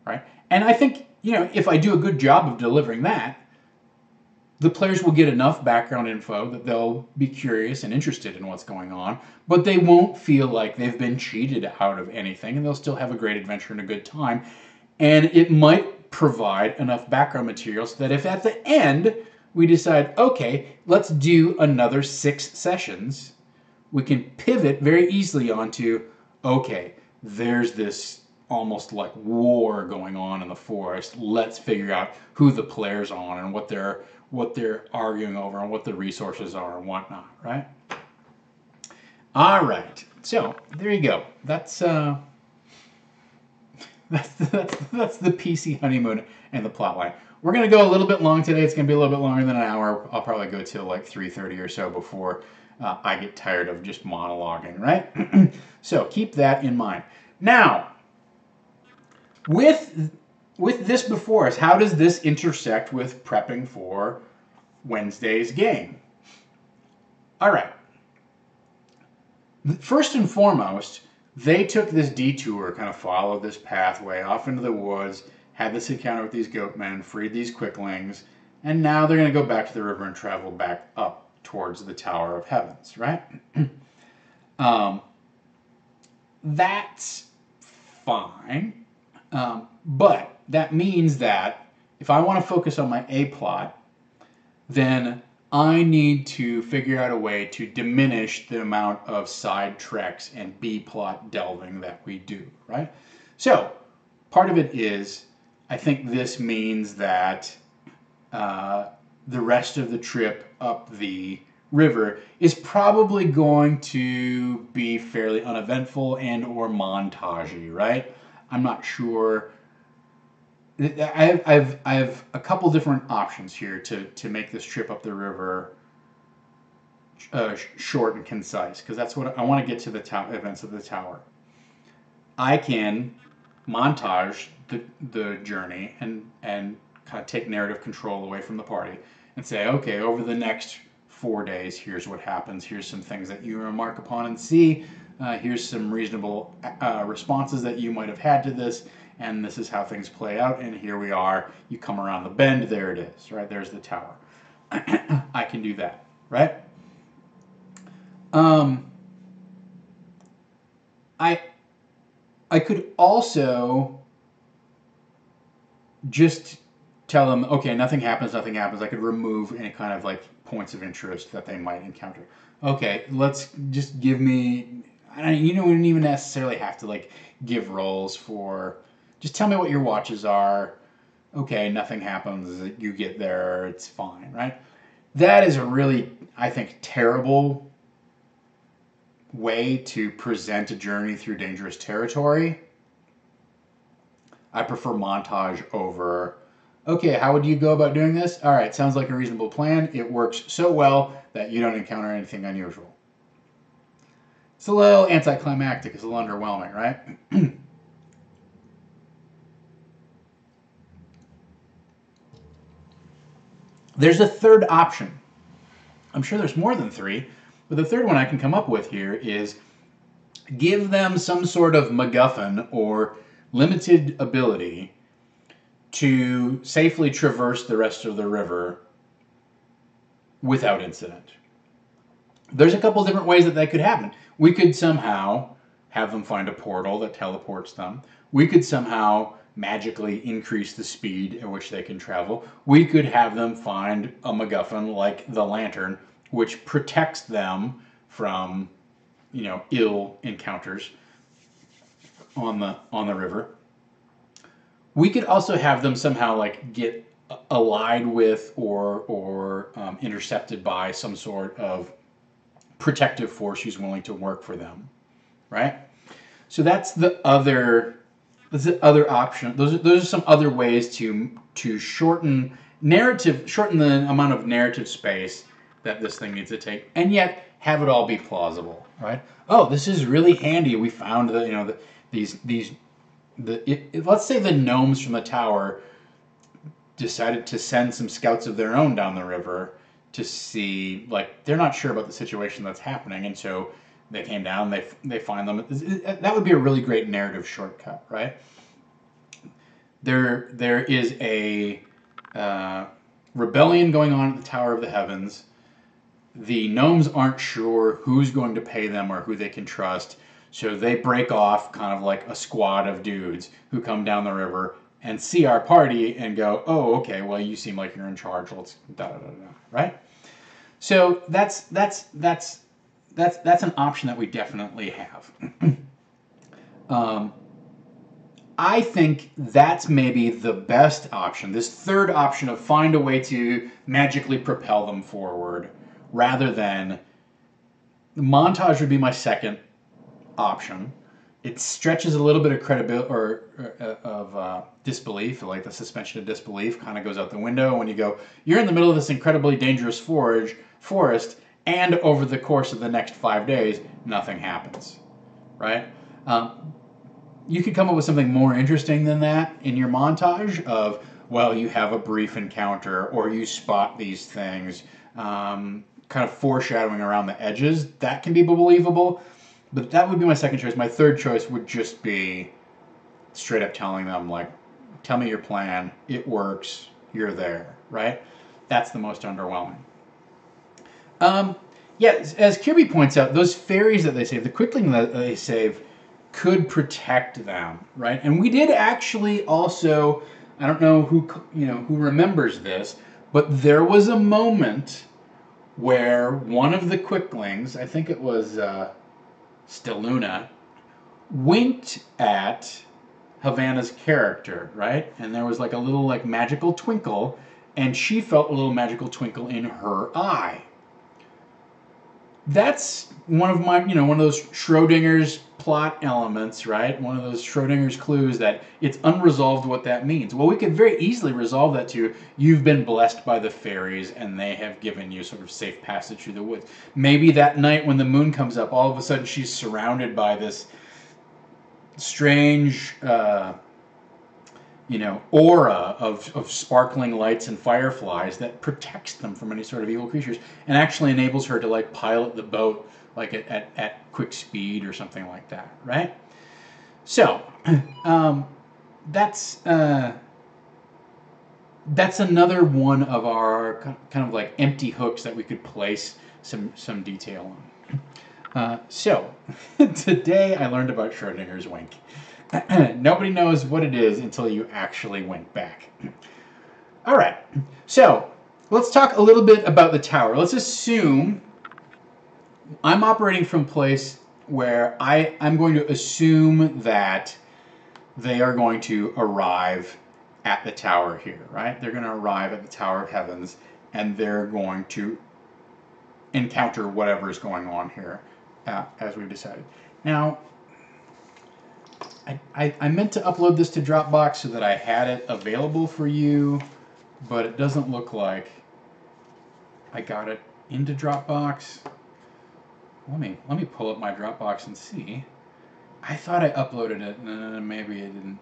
right? And I think, if I do a good job of delivering that, the players will get enough background info that they'll be curious and interested in what's going on, but they won't feel like they've been cheated out of anything, and they'll still have a great adventure and a good time. And it might provide enough background material so that if at the end we decide, okay, let's do another 6 sessions, we can pivot very easily onto, okay, there's this almost like war going on in the forest. Let's figure out who the players are and what they're arguing over and what the resources are and whatnot, right? All right, so there you go. That's the PC honeymoon and the plot line. We're gonna go a little bit long today. It's gonna be a little bit longer than an hour. I'll probably go till like 3:30 or so before I get tired of just monologuing, right? So keep that in mind. Now, with this before us, how does this intersect with prepping for Wednesday's game? All right. First and foremost, they took this detour, kind of followed this pathway off into the woods, had this encounter with these goatmen, freed these quicklings, and now they're going to go back to the river and travel back up towards the Tower of Heavens, right? That's fine. But that means that if I want to focus on my A plot, then I need to figure out a way to diminish the amount of side treks and B plot delving that we do, right? So part of it is, I think this means that the rest of the trip up the river is probably going to be fairly uneventful and or montagey, right? I'm not sure. I have a couple different options here to make this trip up the river short and concise, because that's what I want to get to the events of the tower. I can montage the journey and kind of take narrative control away from the party, and say, okay, over the next 4 days, here's what happens. Here's some things that you remark upon and see. Here's some reasonable responses that you might have had to this, and this is how things play out. And here we are. You come around the bend. There it is. Right there's the tower. I can do that. Right. I could also just tell them, okay, nothing happens. I could remove any kind of like points of interest that they might encounter. Okay, let's just give me. You don't even necessarily have to like give roles for. Just tell me what your watches are. Okay, nothing happens. You get there. It's fine, right? That is a really, I think, terrible way to present a journey through dangerous territory. I prefer montage over, okay, how would you go about doing this? All right, sounds like a reasonable plan. It works so well that you don't encounter anything unusual. It's a little anticlimactic. It's a little underwhelming, right? There's a third option. I'm sure there's more than 3, but the third one I can come up with here is give them some sort of MacGuffin or limited ability to safely traverse the rest of the river without incident. There's a couple different ways that could happen. We could somehow have them find a portal that teleports them. We could somehow magically increase the speed at which they can travel. We could have them find a MacGuffin like the lantern, which protects them from, ill encounters on the river. We could also have them somehow like get allied with or intercepted by some sort of protective force who's willing to work for them, right? So that's the other option. Those are some other ways to shorten the amount of narrative space that this thing needs to take, and yet have it all be plausible, right? Oh, this is really handy. We found that let's say the gnomes from the tower decided to send some scouts of their own down the river to see, like, they're not sure about the situation that's happening, and so they came down, they find them. That would be a really great narrative shortcut, right? There is a rebellion going on at the Tower of the Heavens. The gnomes aren't sure who's going to pay them or who they can trust, so they break off kind of like a squad of dudes who come down the river and see our party and go, oh, okay, well, you seem like you're in charge. Let's right? So that's an option that we definitely have. I think that's maybe the best option. This third option of find a way to magically propel them forward, rather than the montage would be my second option. It stretches a little bit of credibility or of disbelief, like the suspension of disbelief kind of goes out the window when you go, you're in the middle of this incredibly dangerous forest, and over the course of the next 5 days, nothing happens, right? You could come up with something more interesting than that in your montage of, well, you have a brief encounter or you spot these things, kind of foreshadowing around the edges. That can be believable. But that would be my second choice. My third choice would just be straight up telling them, like, tell me your plan. It works. You're there, right? That's the most underwhelming. Yeah, as Kirby points out, those fairies that they save, the quickling that they save, could protect them, right? And we did actually also, I don't know who remembers this, but there was a moment where one of the quicklings, I think it was Stelluna, winked at Havana's character, right? And there was like a little like magical twinkle, and she felt a little magical twinkle in her eye. That's one of my, one of those Schrodinger's plot elements, right? One of those Schrodinger's clues that it's unresolved what that means. Well, we could very easily resolve that to, you've been blessed by the fairies and they have given you sort of safe passage through the woods. Maybe that night when the moon comes up, all of a sudden she's surrounded by this strange aura of sparkling lights and fireflies that protects them from any sort of evil creatures, and actually enables her to like pilot the boat like at quick speed or something like that, right? So that's another one of our kind of like empty hooks that we could place some detail on. So today I learned about Schrodinger's wink. Nobody knows what it is until you actually wink back. All right, so let's talk a little bit about the tower. Let's assume I'm operating from a place where I'm going to assume that they are going to arrive at the tower here, right? They're going to arrive at the Tower of Heavens, and they're going to encounter whatever is going on here, as we've decided. Now, I meant to upload this to Dropbox so that I had it available for you, but it doesn't look like I got it into Dropbox. Let me pull up my Dropbox and see. I thought I uploaded it, and maybe it didn't.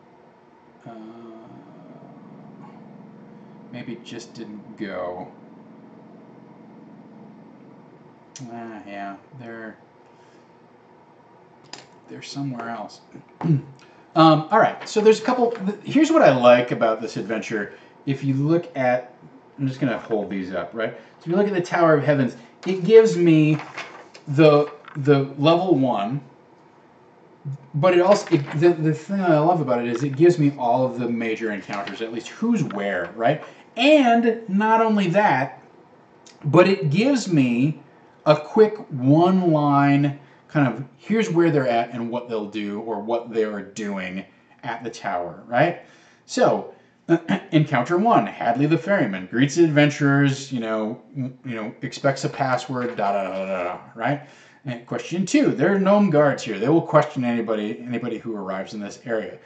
Maybe it just didn't go. Yeah, they're somewhere else. All right, so there's a couple. Here's what I like about this adventure. If you look at, I'm just going to hold these up, right? So if you look at the Tower of Heavens, it gives me the level 1, but it also the thing I love about it is it gives me all of the major encounters, at least who's where, right? And not only that, but it gives me a quick one-line kind of here's where they're at and what they'll do or what they are doing at the tower, right? So, encounter 1, Hadley the ferryman greets the adventurers, expects a password, right? And question 2, there are gnome guards here. They will question anybody who arrives in this area.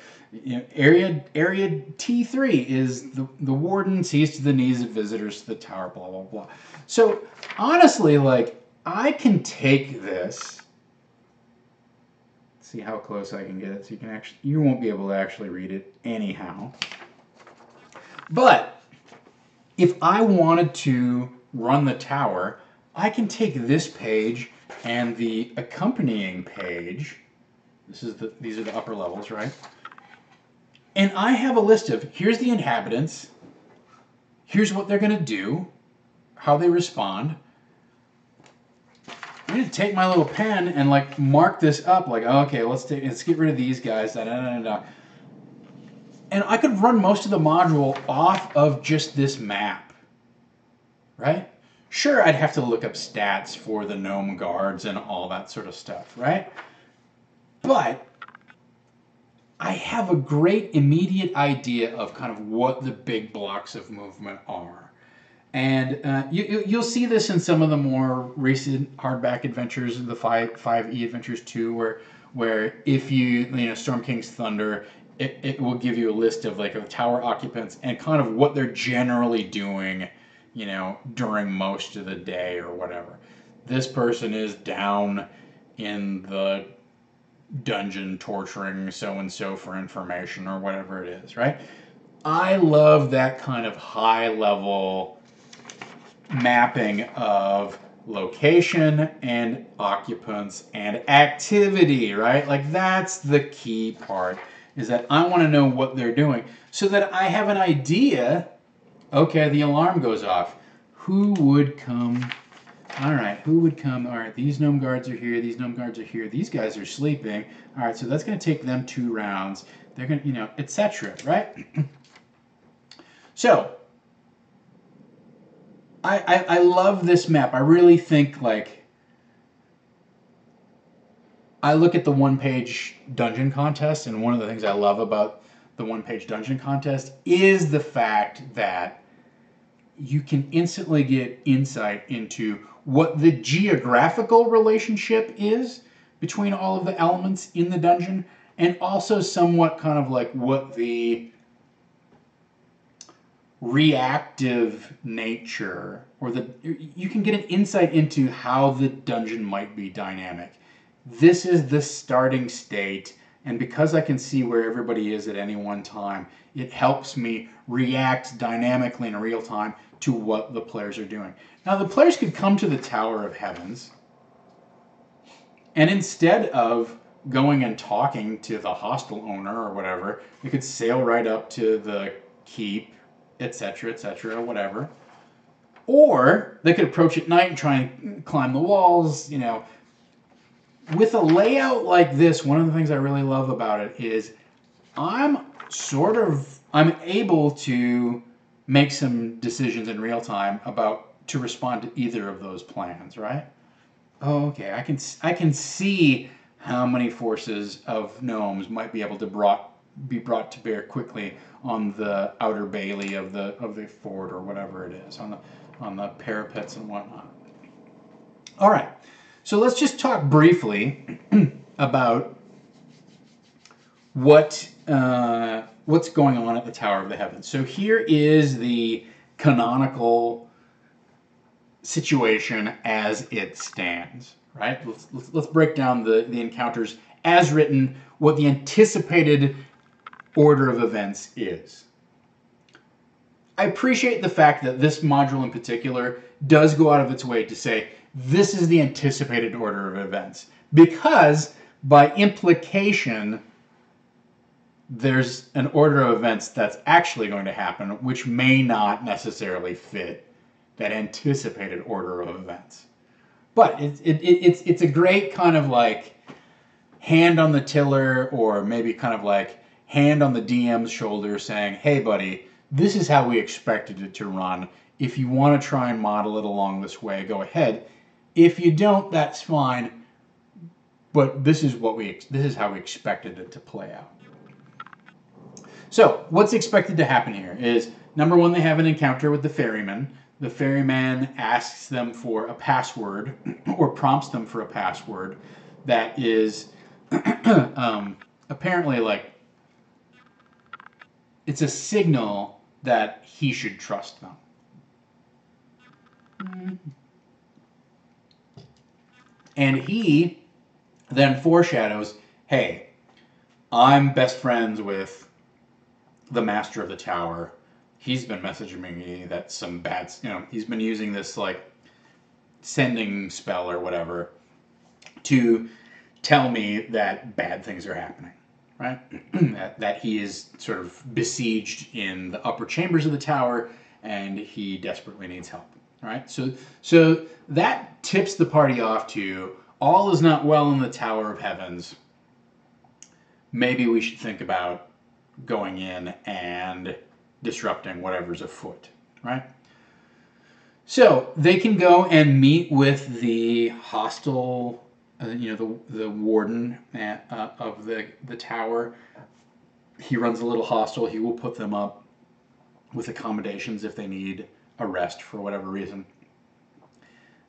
Area T3 is the warden sees to the needs of visitors to the tower, blah, blah, blah. So, honestly, like, I can take this. See how close I can get it, so you won't be able to actually read it anyhow. But if I wanted to run the tower, I can take this page and the accompanying page. These are the upper levels, right? And I have a list of here's the inhabitants, here's what they're going to do, how they respond. I'm going to take my little pen and like mark this up, like, okay, let's get rid of these guys, And I could run most of the module off of just this map, right? Sure, I'd have to look up stats for the gnome guards and all that sort of stuff, right? But I have a great immediate idea of kind of what the big blocks of movement are. And you'll see this in some of the more recent hardback adventures, the 5e adventures too, where if you Storm King's Thunder, it will give you a list of like of tower occupants and kind of what they're generally doing, during most of the day or whatever. This person is down in the dungeon torturing so-and-so for information or whatever it is, right? I love that kind of high-level mapping of location and occupants and activity, right? Like that's the key part, is that I want to know what they're doing so that I have an idea. Okay, the alarm goes off. Who would come? All right, who would come? All right, these gnome guards are here. These gnome guards are here. These guys are sleeping. All right, so that's going to take them 2 rounds. They're going to, etc., right? So, I love this map. I really think, like, I look at the one-page dungeon contest, and one of the things I love about the one-page dungeon contest is the fact that you can instantly get insight into what the geographical relationship is between all of the elements in the dungeon, and also somewhat kind of like what the reactive nature, or you can get an insight into how the dungeon might be dynamic. This is the starting state, And because I can see where everybody is at any one time, it helps me react dynamically in real time to what the players are doing. Now, the players could come to the Tower of Heavens, and instead of going and talking to the hostel owner or whatever, they could sail right up to the keep, etc., whatever. Or they could approach at night and try and climb the walls, you know. With a layout like this, one of the things I really love about it is I'm able to make some decisions in real time to respond to either of those plans, right? Oh, okay. I can see how many forces of gnomes might be able to be brought to bear quickly on the outer bailey of the fort or whatever it is, on the parapets and whatnot. All right. So let's just talk briefly about what's going on at the Tower of the Heavens. So here is the canonical situation as it stands, right? Let's break down the encounters as written, what the anticipated order of events is. I appreciate the fact that this module in particular does go out of its way to say, this is the anticipated order of events, because by implication, there's an order of events that's actually going to happen, which may not necessarily fit that anticipated order of events. But it's a great kind of like hand on the tiller, or maybe kind of like hand on the DM's shoulder saying, hey buddy, this is how we expected it to run. If you want to try and model it along this way, go ahead. If you don't, that's fine. But this is how we expected it to play out. So what's expected to happen here is, number one, they have an encounter with the ferryman. The ferryman asks them for a password, or prompts them for a password that is apparently like, it's a signal that he should trust them. And he then foreshadows, hey, I'm best friends with the master of the tower. He's been messaging me that some bad, he's been using this like sending spell or whatever to tell me that bad things are happening, right? that he is sort of besieged in the upper chambers of the tower and he desperately needs help, right? So that tips the party off to, all is not well in the Tower of Heavens. Maybe we should think about going in and disrupting whatever's afoot, right? So they can go and meet with the hostile, the warden of the tower. He runs a little hostel. He will put them up with accommodations if they need a rest for whatever reason.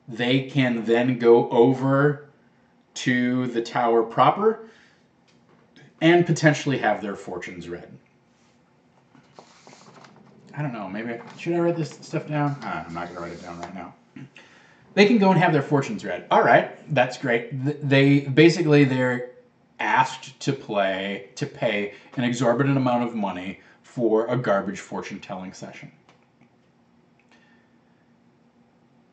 They can then go over to the tower proper and potentially have their fortunes read. I don't know, maybe, should I write this stuff down? I'm not going to write it down right now. They can go and have their fortunes read. All right, that's great. They're asked to pay an exorbitant amount of money for a garbage fortune-telling session.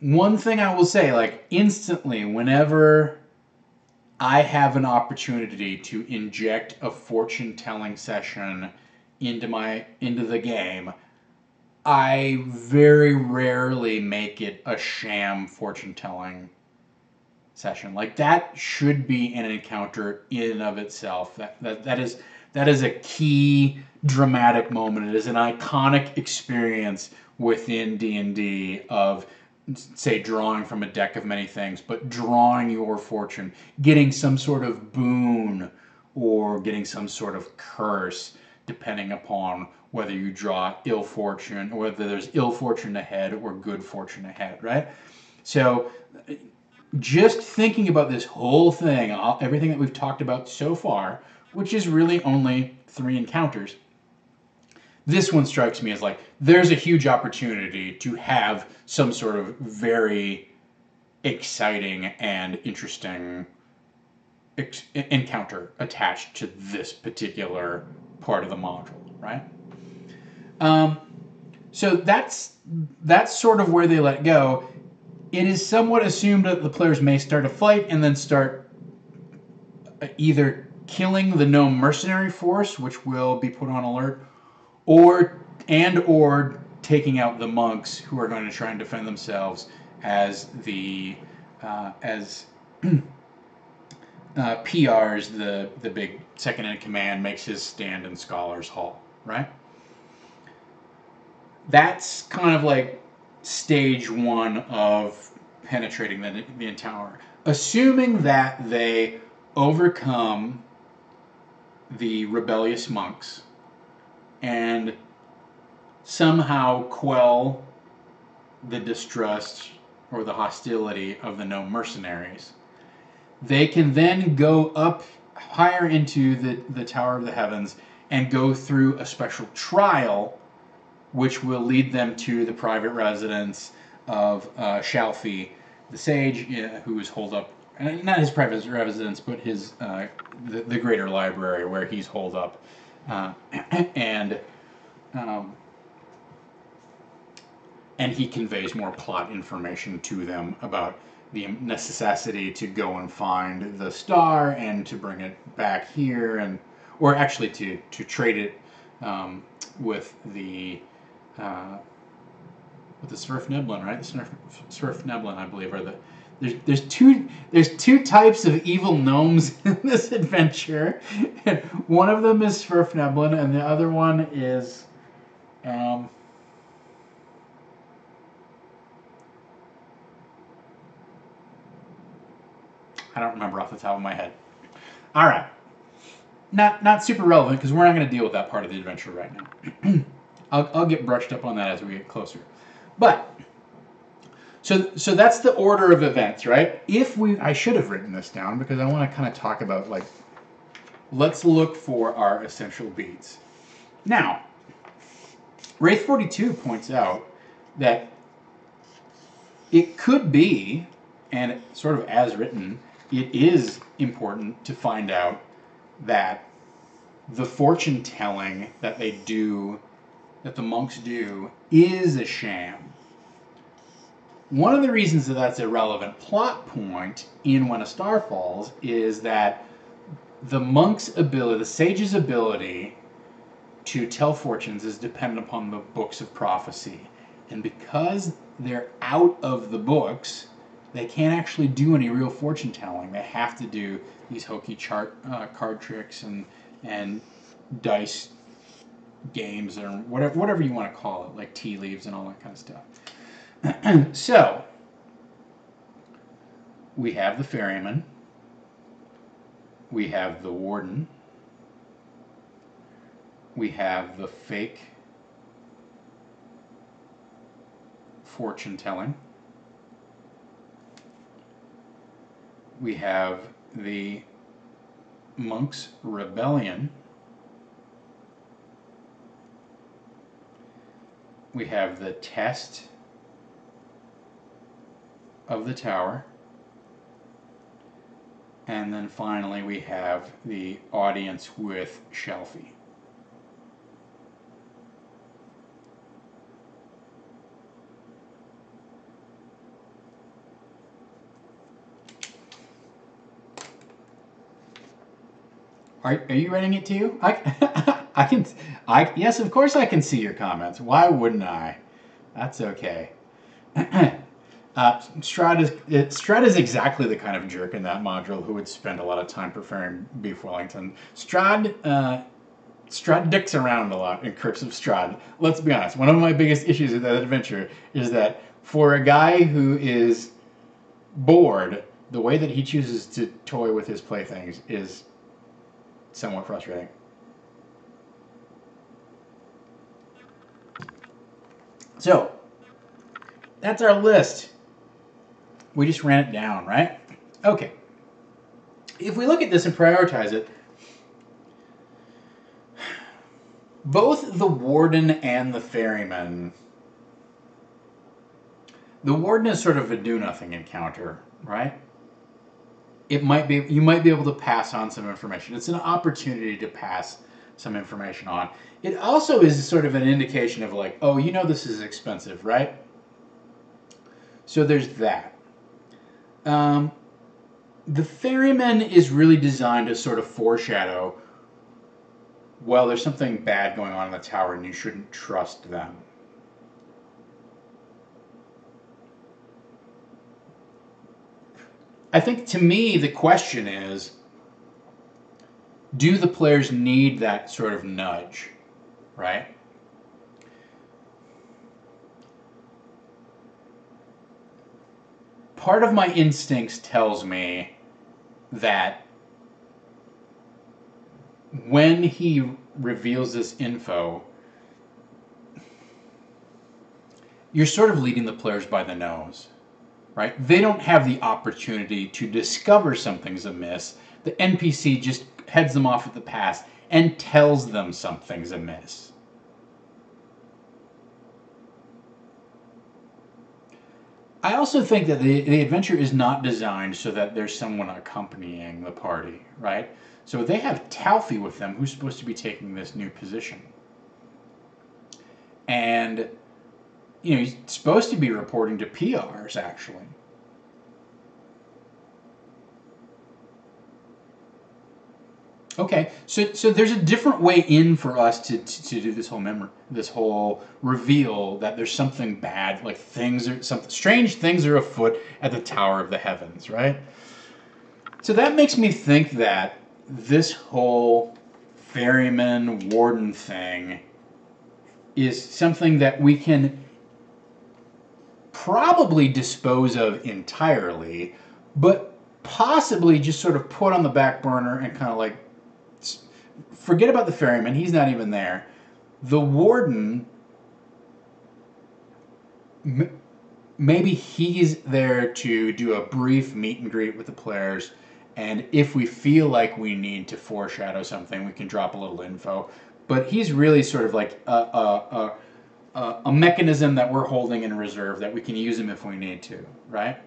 One thing I will say, like, instantly, whenever I have an opportunity to inject a fortune-telling session into the game, I very rarely make it a sham fortune-telling session. Like, that should be an encounter in and of itself. That is a key dramatic moment. It is an iconic experience within D&D of, say, drawing from a deck of many things, but drawing your fortune, getting some sort of boon or getting some sort of curse, depending upon whether you draw ill fortune or whether there's ill fortune ahead or good fortune ahead, right? So just thinking about this whole thing, everything that we've talked about so far, which is really only 3 encounters, this one strikes me as like, there's a huge opportunity to have some sort of very exciting and interesting encounter attached to this particular part of the module, right? So that's sort of where they let go. It is somewhat assumed that the players may start a fight and then start either killing the gnome mercenary force, which will be put on alert, or taking out the monks who are going to try and defend themselves as the PR's the big second in command makes his stand in Scholar's Hall, right? That's kind of like stage one of penetrating the tower. Assuming that they overcome the rebellious monks and somehow quell the distrust or the hostility of the gnome mercenaries, they can then go up higher into the Tower of the Heavens and go through a special trial, which will lead them to the private residence of Shalfi, the sage, who is holed up, not his private residence, but his the greater library where he's holed up, and he conveys more plot information to them about the necessity to go and find the star and to bring it back here, or actually to trade it with the Svirfneblin, right? The Svirfneblin, I believe, are there's two types of evil gnomes in this adventure, and one of them is Svirfneblin, and the other one is I don't remember off the top of my head. All right, not super relevant because we're not going to deal with that part of the adventure right now. I'll get brushed up on that as we get closer. But so that's the order of events, right? I should have written this down because I want to kind of talk about, like, let's look for our essential beats. Now, Wraith 42 points out that it could be, and sort of as written, it is important to find out that the fortune telling that the monks do, is a sham. One of the reasons that that's a relevant plot point in When a Star Falls is that the monk's ability, the sage's ability to tell fortunes is dependent upon the books of prophecy. And because they're out of the books, they can't actually do any real fortune telling. They have to do these hokey card tricks and dice games, or whatever you want to call it, like tea leaves and all that kind of stuff. So we have the ferryman, we have the warden, we have the fake fortune telling, we have the monk's rebellion, we have the test of the tower, and then finally we have the audience with Shalfi. Are you writing it to you? Yes, of course I can see your comments. Why wouldn't I? That's okay. Strahd is exactly the kind of jerk in that module who would spend a lot of time preparing Beef Wellington. Strahd dicks around a lot in Crypts of Strahd. Let's be honest. One of my biggest issues with that adventure is that for a guy who is bored, the way that he chooses to toy with his playthings is somewhat frustrating. So, that's our list. We just ran it down, right? Okay. If we look at this and prioritize it, both the warden and the ferryman, the warden is sort of a do-nothing encounter, right? you might be able to pass on some information. It's an opportunity to pass some information on. It also is sort of an indication of like, oh, you know this is expensive, right? So there's that. The ferryman is really designed to sort of foreshadow, well, there's something bad going on in the tower and you shouldn't trust them. I think, to me, the question is, do the players need that sort of nudge, right? Part of my instincts tells me that when he reveals this info, you're sort of leading the players by the nose. Right? They don't have the opportunity to discover something's amiss. The NPC just heads them off at the pass and tells them something's amiss. I also think that the adventure is not designed so that there's someone accompanying the party, right? So they have Talfi with them, who's supposed to be taking this new position. And he's supposed to be reporting to PRs, actually. Okay, so there's a different way in for us to do this whole reveal that there's something bad, like some strange things are afoot at the Tower of the Heavens, right? So that makes me think that this whole ferryman warden thing is something that we can probably dispose of entirely, but possibly just sort of put on the back burner and kind of like forget about the ferryman. He's not even there. The warden, maybe he's there to do a brief meet and greet with the players, and if we feel like we need to foreshadow something, we can drop a little info. But he's really sort of like a mechanism that we're holding in reserve that we can use him if we need to, right?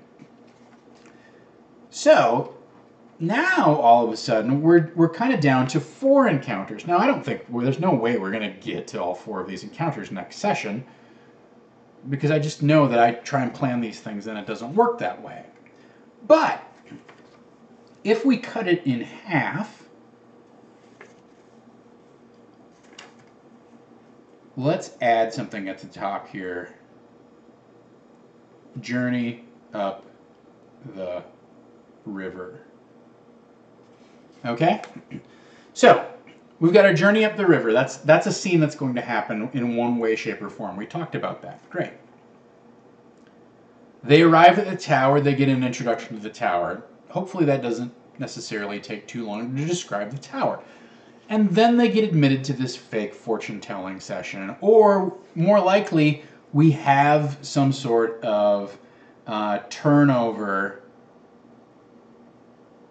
So now all of a sudden we're kind of down to 4 encounters. Now I don't think there's no way we're going to get to all 4 of these encounters next session, because I just know that I try and plan these things and it doesn't work that way. But if we cut it in half, let's add something at the top here. Journey up the river. Okay? So, we've got our journey up the river. That's a scene that's going to happen in one way, shape, or form. We talked about that. Great. They arrive at the tower. They get an introduction to the tower. Hopefully that doesn't necessarily take too long to describe the tower. And then they get admitted to this fake fortune-telling session. Or, more likely, we have some sort of turnover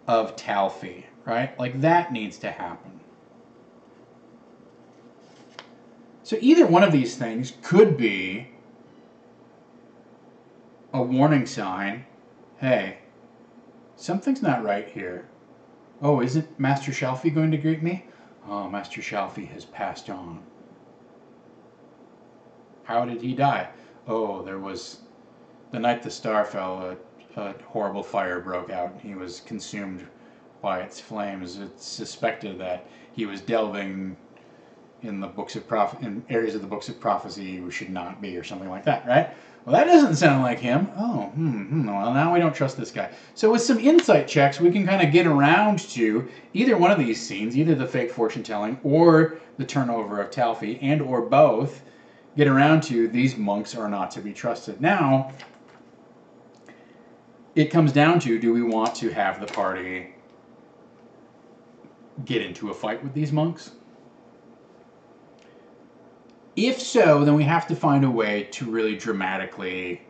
of Talfi, right? Like, that needs to happen. So either one of these things could be a warning sign. Hey, something's not right here. Oh, isn't Master Shalfie going to greet me? Oh, Master Shalfie has passed on. How did he die? Oh, there was... The night the star fell, a horrible fire broke out. He was consumed by its flames. It's suspected that he was delving in the books of in areas of the books of prophecy we should not be, or something like that, right? Well, that doesn't sound like him. Oh, well, now we don't trust this guy. So with some insight checks, we can kind of get around to either one of these scenes, either the fake fortune-telling or the turnover of Talfi, and or both, get around to these monks are not to be trusted. Now, it comes down to, do we want to have the party get into a fight with these monks? If so, then we have to find a way to really dramatically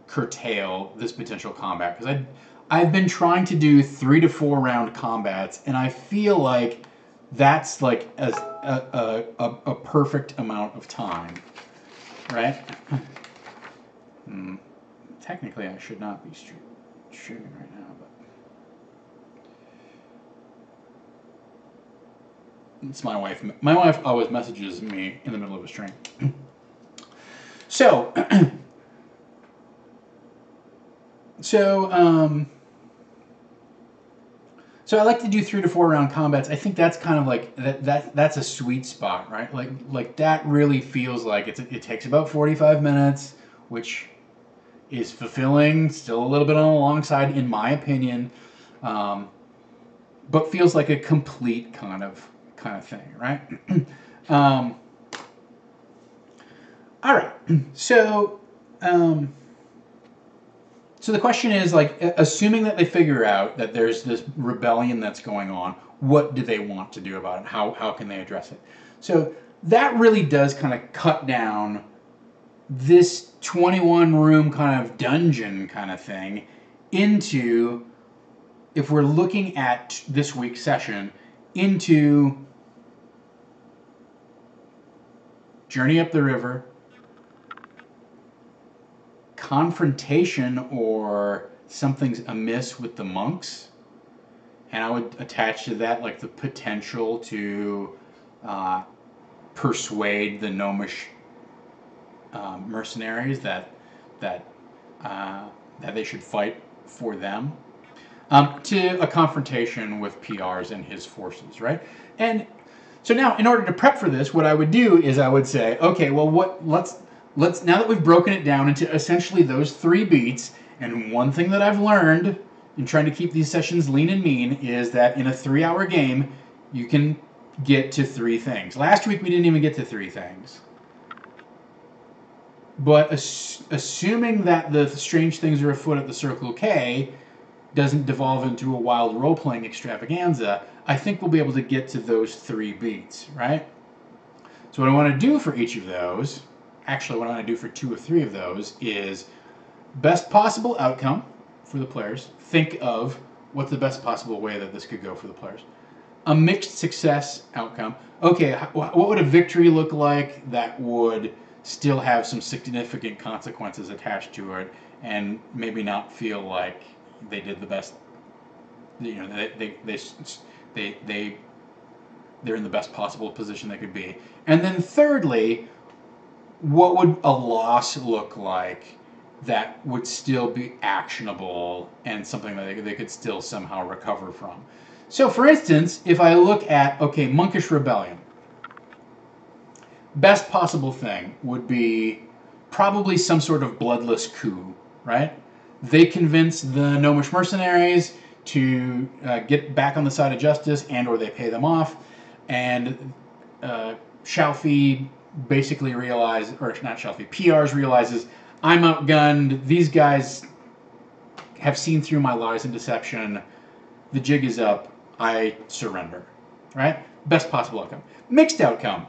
curtail this potential combat. Because I've been trying to do 3 to 4 round combats, and I feel like that's like a perfect amount of time, right? Technically, I should not be streaming right now, but it's my wife. My wife always messages me in the middle of a stream. So, so I like to do 3 to 4 round combats. I think that's kind of like that's a sweet spot, right? Like that really feels like it takes about 45 minutes, which is fulfilling, still a little bit on the long side in my opinion, but feels like a complete kind of thing, right? All right, so. So the question is, like, assuming that they figure out that there's this rebellion that's going on, what do they want to do about it? How can they address it? So that really does kind of cut down this 21 room kind of dungeon kind of thing into, if we're looking at this week's session, into journey up the river, confrontation or something's amiss with the monks, and I would attach to that like the potential to persuade the gnomish mercenaries that they should fight for them, to a confrontation with PRs and his forces, right? And so now, in order to prep for this, what I would do is I would say, okay, well, let's now that we've broken it down into essentially those 3 beats, and one thing that I've learned in trying to keep these sessions lean and mean is that in a 3-hour game, you can get to 3 things. Last week we didn't even get to 3 things. But assuming that the strange things are afoot at the Circle K doesn't devolve into a wild role-playing extravaganza, I think we'll be able to get to those 3 beats, right? So what I want to do for each of those, actually what I want to do for 2 or 3 of those, is best possible outcome for the players. Think of what's the best possible way that this could go for the players. A mixed success outcome. Okay, what would a victory look like that would still have some significant consequences attached to it, and maybe not feel like they did the best, you know, they're in the best possible position they could be. And then thirdly, what would a loss look like that would still be actionable and something that they could still somehow recover from? So for instance, if I look at, okay, monkish rebellion, best possible thing would be probably some sort of bloodless coup, right? They convince the gnomish mercenaries to get back on the side of justice, and or they pay them off, and Shalfie basically realizes, or not Shalfie, PRs realizes, I'm outgunned, these guys have seen through my lies and deception, the jig is up, I surrender, right? Best possible outcome. Mixed outcome.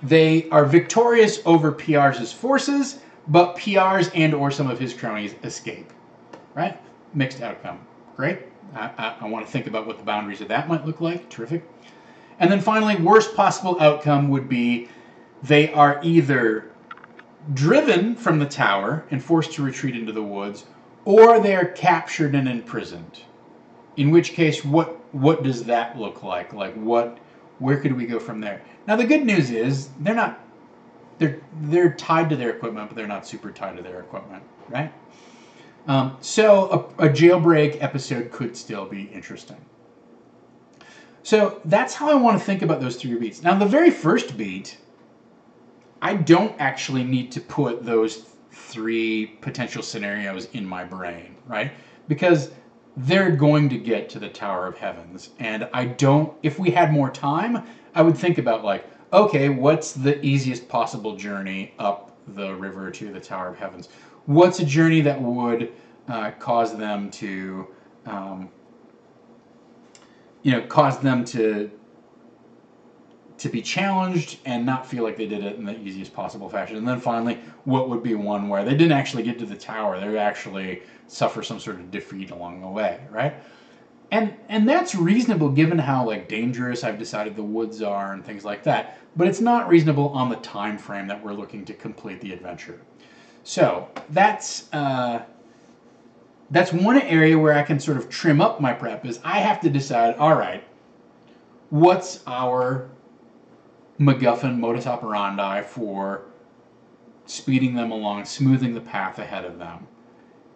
They are victorious over PRs' forces, but PRs and or some of his cronies escape, right? Mixed outcome. Great. I want to think about what the boundaries of that might look like. Terrific. And then finally, worst possible outcome would be they are either driven from the tower and forced to retreat into the woods, or they are captured and imprisoned. In which case, what does that look like? Like where could we go from there? Now the good news is they're tied to their equipment, but they're not super tied to their equipment, right? So a jailbreak episode could still be interesting. So that's how I want to think about those 3 beats. Now the very first beat, I don't actually need to put those 3 potential scenarios in my brain, right? Because they're going to get to the Tower of Heavens. And if we had more time, I would think about like, okay, what's the easiest possible journey up the river to the Tower of Heavens? What's a journey that would cause them to, to be challenged and not feel like they did it in the easiest possible fashion? And then finally, what would be one where they didn't actually get to the tower, they would actually suffer some sort of defeat along the way, right? And that's reasonable given how like dangerous I've decided the woods are and things like that, but it's not reasonable on the time frame that we're looking to complete the adventure. So that's that's one area where I can sort of trim up my prep is I have to decide, all right, what's our MacGuffin modus operandi for speeding them along, smoothing the path ahead of them.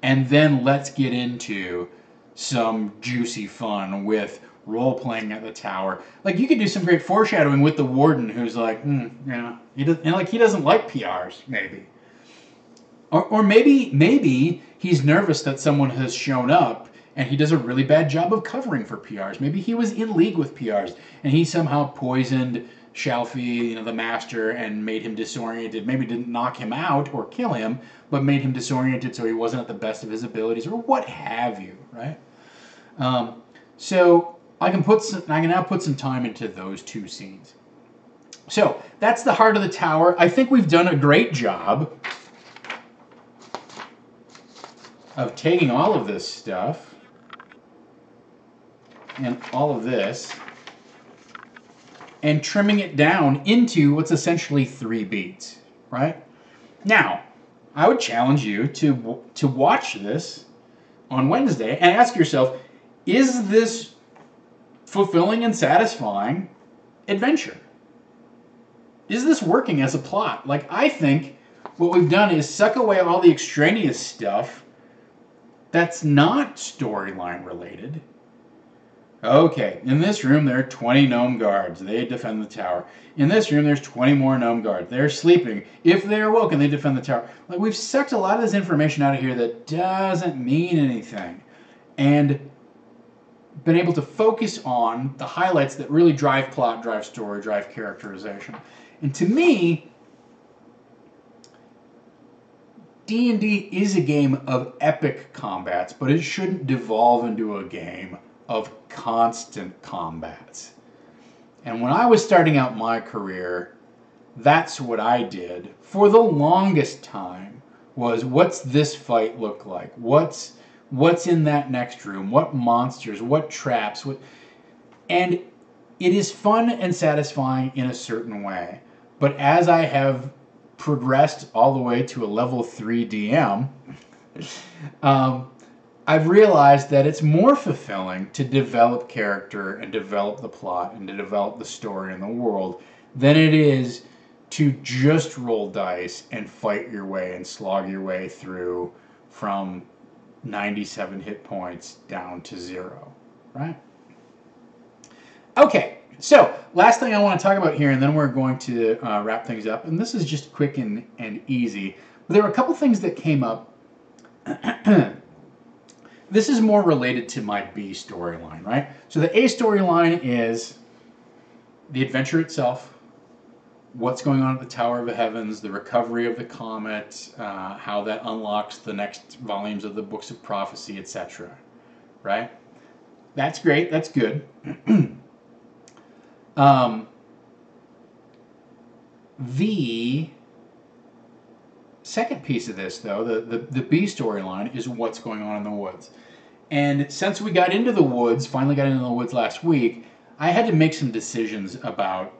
And then let's get into some juicy fun with role-playing at the tower. Like, you could do some great foreshadowing with the warden who's like, yeah, he doesn't like PRs, maybe. Or maybe he's nervous that someone has shown up and he does a really bad job of covering for PRs. Maybe he was in league with PRs and he somehow poisoned Shalfie, the master, and made him disoriented. Maybe didn't knock him out or kill him, but made him disoriented so he wasn't at the best of his abilities, or what have you, right? So I can now put some time into those two scenes. So that's the heart of the tower. I think we've done a great job of taking all of this stuff and all of this and trimming it down into what's essentially 3 beats, right? Now, I would challenge you to watch this on Wednesday and ask yourself, is this fulfilling and satisfying adventure? Is this working as a plot? Like, I think what we've done is suck away all the extraneous stuff that's not storyline related. Okay, in this room there are 20 gnome guards. They defend the tower. In this room there's 20 more gnome guards. They're sleeping. If they're awoken, they defend the tower. Like, we've sucked a lot of this information out of here that doesn't mean anything. And been able to focus on the highlights that really drive plot, drive story, drive characterization. And to me, D&D is a game of epic combats, but it shouldn't devolve into a game of constant combats. And when I was starting out my career, that's what I did for the longest time, was what's this fight look like? What's in that next room? What monsters? What traps? And it is fun and satisfying in a certain way. But as I have progressed all the way to a level 3 DM, I've realized that it's more fulfilling to develop character and develop the plot and to develop the story and the world than it is to just roll dice and fight your way and slog your way through from 97 hit points down to 0, right? Okay, so last thing I want to talk about here, and then we're going to wrap things up, and this is just quick and easy. But there were a couple things that came up. This is more related to my B storyline, right? So the A storyline is the adventure itself, what's going on at the Tower of the Heavens, the recovery of the comet, how that unlocks the next volumes of the Books of Prophecy, etc. Right? That's great. That's good. The second piece of this, though, the B storyline, is what's going on in the woods. And since we got into the woods, finally got into the woods last week, I had to make some decisions about,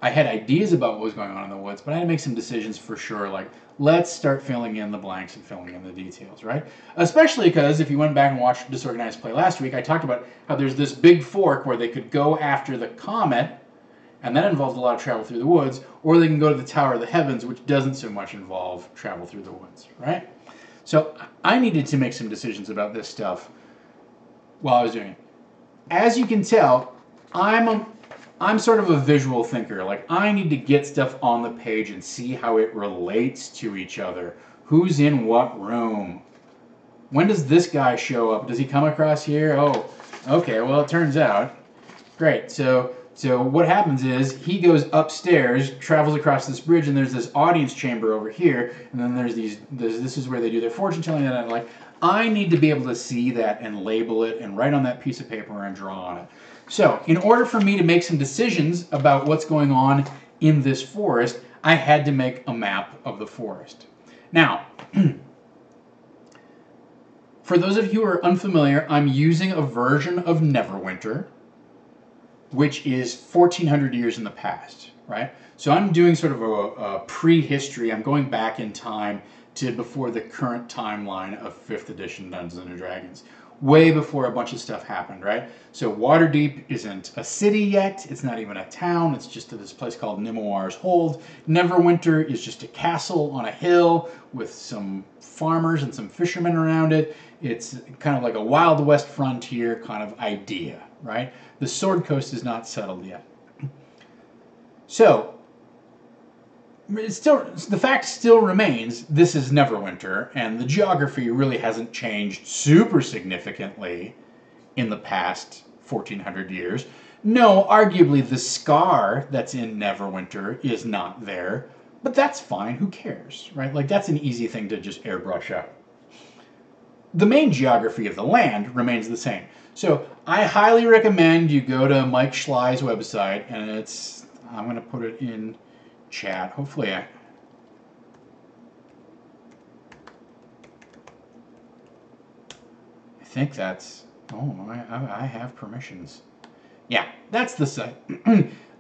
I had ideas about what was going on in the woods, but I had to make some decisions for sure, like, let's start filling in the blanks and filling in the details, right? Especially because if you went back and watched DisOrganized play last week, I talked about how there's this big fork where they could go after the comet, and that involves a lot of travel through the woods, or they can go to the Tower of the Heavens, which doesn't so much involve travel through the woods, right? So I needed to make some decisions about this stuff while I was doing it. As you can tell, I'm sort of a visual thinker. Like, I need to get stuff on the page and see how it relates to each other. Who's in what room? When does this guy show up? Does he come across here? Oh, okay, well, it turns out. Great, so what happens is he goes upstairs, travels across this bridge, and there's this audience chamber over here, and then this is where they do their fortune telling, and like, I need to be able to see that and label it and write on that piece of paper and draw on it. So, in order for me to make some decisions about what's going on in this forest, I had to make a map of the forest. Now, for those of you who are unfamiliar, I'm using a version of Neverwinter, which is 1,400 years in the past, right? So I'm doing sort of a prehistory. I'm going back in time to before the current timeline of 5th edition Dungeons and Dragons. Way before a bunch of stuff happened, right? So Waterdeep isn't a city yet. It's not even a town. It's just this place called Nimoir's Hold. Neverwinter is just a castle on a hill with some farmers and some fishermen around it. It's kind of like a Wild West frontier kind of idea, right? The Sword Coast is not settled yet. So, the fact still remains, this is Neverwinter, and the geography really hasn't changed super significantly in the past 1400 years. No, arguably the scar that's in Neverwinter is not there, but that's fine, who cares, right? Like, that's an easy thing to just airbrush out. The main geography of the land remains the same. So I highly recommend you go to Mike Schley's website, and I'm going to put it in chat. Hopefully I think that's, I have permissions. Yeah, that's the site.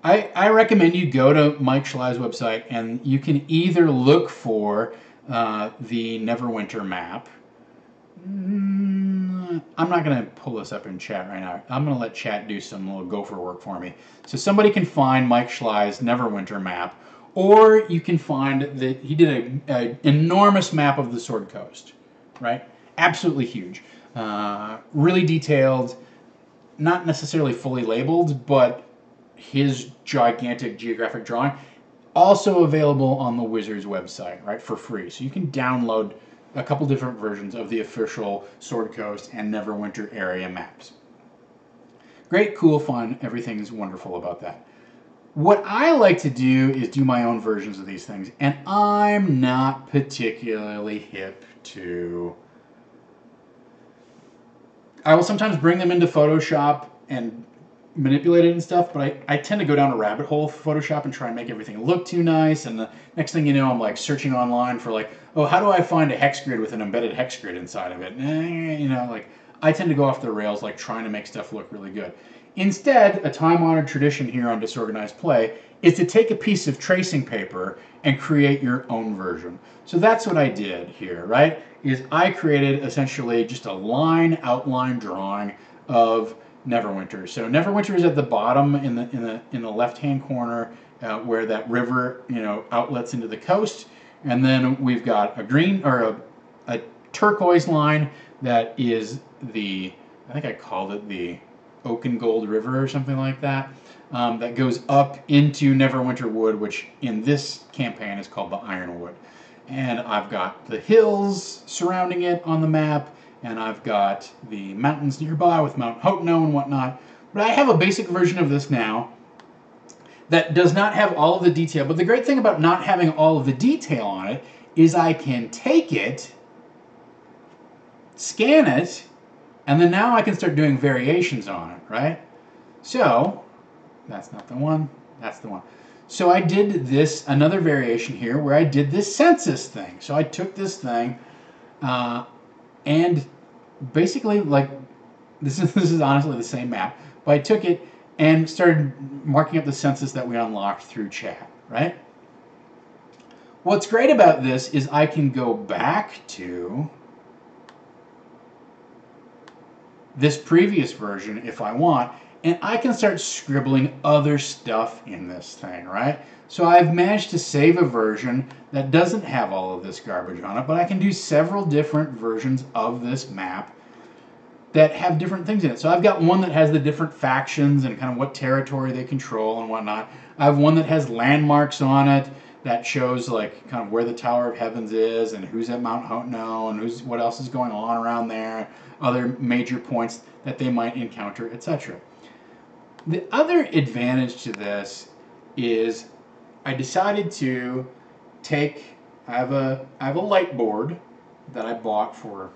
I recommend you go to Mike Schley's website, and you can either look for the Neverwinter map. I'm not going to pull this up in chat right now. I'm going to let chat do some little gopher work for me. So somebody can find Mike Schley's Neverwinter map, or you can find that he did an enormous map of the Sword Coast, right? Absolutely huge. Really detailed, not necessarily fully labeled, but his gigantic geographic drawing. Also available on the Wizard's website, right, for free. So you can download a couple different versions of the official Sword Coast and Neverwinter area maps. Great, cool, fun. Everything's wonderful about that. What I like to do is do my own versions of these things, and I'm not particularly hip to... I will sometimes bring them into Photoshop and manipulate it and stuff, but I tend to go down a rabbit hole of Photoshop and try and make everything look too nice, and the next thing you know, I'm like searching online for like, oh, how do I find a hex grid with an embedded hex grid inside of it? You know, like, I tend to go off the rails, like trying to make stuff look really good. Instead, a time-honored tradition here on Disorganized Play is to take a piece of tracing paper and create your own version. So that's what I did here, right? Is I created essentially just a outline drawing of Neverwinter. So Neverwinter is at the bottom in the left-hand corner where that river, you know, outlets into the coast, and then we've got a green or a turquoise line that is I think I called it the Oakengold River or something like that. That goes up into Neverwinter Wood, which in this campaign is called the Ironwood. And I've got the hills surrounding it on the map, and I've got the mountains nearby with Mount Hotno and whatnot. But I have a basic version of this now that does not have all of the detail. But the great thing about not having all of the detail on it is I can take it, scan it, and then now I can start doing variations on it, right? So, that's not the one, that's the one. So I did this, another variation here, where I did this census thing. So I took this thing, and basically, like, this is honestly the same map, but I took it and started marking up the census that we unlocked through chat, right? What's great about this is I can go back to this previous version if I want, and I can start scribbling other stuff in this thing, right? So I've managed to save a version that doesn't have all of this garbage on it, but I can do several different versions of this map that have different things in it. So I've got one that has the different factions and kind of what territory they control and whatnot. I have one that has landmarks on it that shows like kind of where the Tower of Heavens is and who's at Mount Hotno and what else is going on around there, other major points that they might encounter, etc. The other advantage to this is I decided to take, I have a light board that I bought for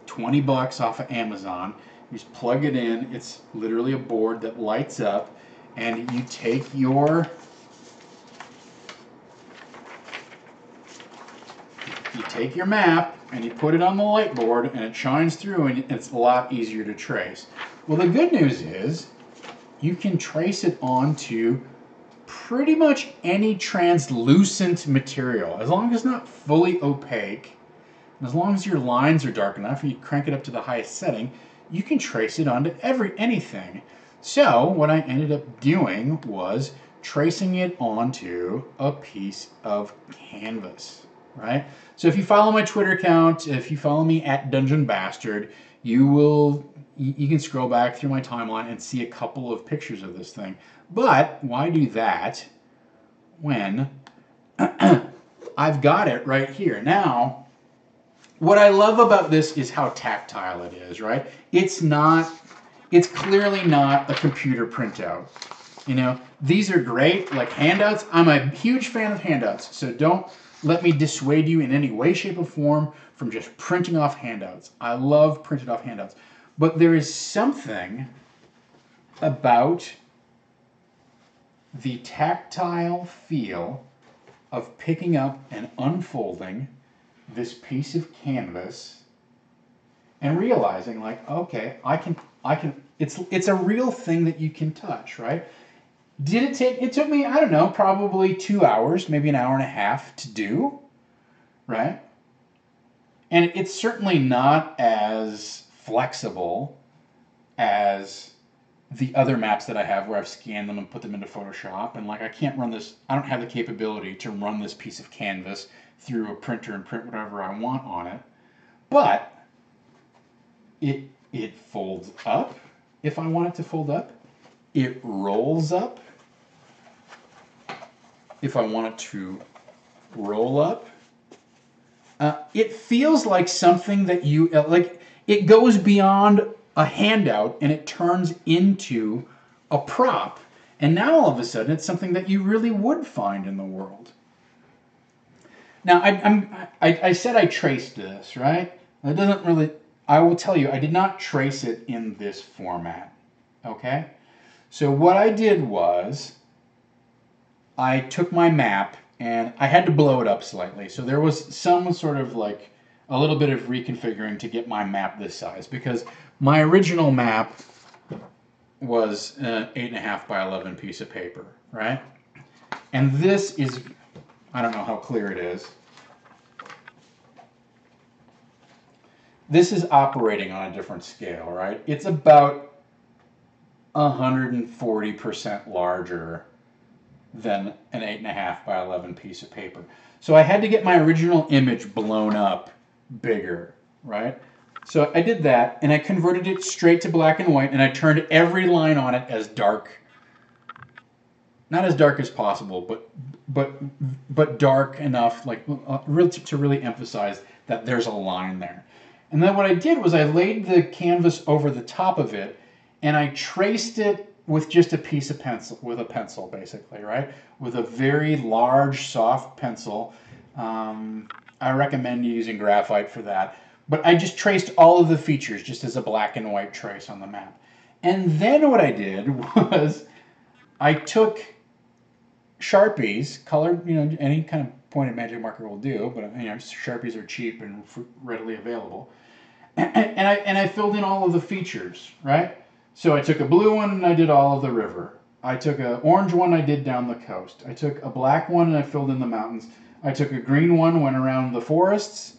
20 bucks off of Amazon. You just plug it in. It's literally a board that lights up, and you take your map and you put it on the light board, and it shines through, and it's a lot easier to trace. Well, the good news is you can trace it onto pretty much any translucent material, as long as it's not fully opaque, and as long as your lines are dark enough and you crank it up to the highest setting, you can trace it onto anything. So what I ended up doing was tracing it onto a piece of canvas, right? So if you follow my Twitter account, if you follow me at Dungeon Bastard, you can scroll back through my timeline and see a couple of pictures of this thing. But why do that when I've got it right here? Now, what I love about this is how tactile it is, right? It's clearly not a computer printout. You know, these are great, like handouts. I'm a huge fan of handouts, so don't let me dissuade you in any way, shape, or form from just printing off handouts. I love printed off handouts. But there is something about the tactile feel of picking up and unfolding this piece of canvas and realizing, like, okay, I can it's a real thing that you can touch, right? It took me, I don't know, probably 2 hours, maybe an hour and a half to do, right? And it's certainly not as flexible as the other maps that I have where I've scanned them and put them into Photoshop. And like, I don't have the capability to run this piece of canvas through a printer and print whatever I want on it. But it folds up if I want it to fold up. It rolls up if I want it to roll up. It feels like something that you, like, it goes beyond a handout and it turns into a prop. And now all of a sudden it's something that you really would find in the world. Now, I said I traced this, right? That doesn't really, I will tell you, I did not trace it in this format, okay? So what I did was, I took my map and I had to blow it up slightly. So there was some sort of like a little bit of reconfiguring to get my map this size, because my original map was an 8.5 by 11 piece of paper, right? And this is, I don't know how clear it is. This is operating on a different scale, right? It's about 140% larger than an 8.5 by 11 piece of paper. So I had to get my original image blown up bigger, right? So I did that, and I converted it straight to black and white, and I turned every line on it as dark. Not as dark as possible, but dark enough, like to really emphasize that there's a line there. And then what I did was I laid the canvas over the top of it, and I traced it with just a piece of pencil, with a pencil basically, right? With a very large, soft pencil. I recommend using graphite for that. But I just traced all of the features just as a black and white trace on the map. And then what I did was I took Sharpies, colored, you know, any kind of pointed magic marker will do, but you know, Sharpies are cheap and readily available. And I filled in all of the features, right? So I took a blue one and I did all of the river. I took an orange one, I did down the coast. I took a black one and I filled in the mountains. I took a green one, went around the forests.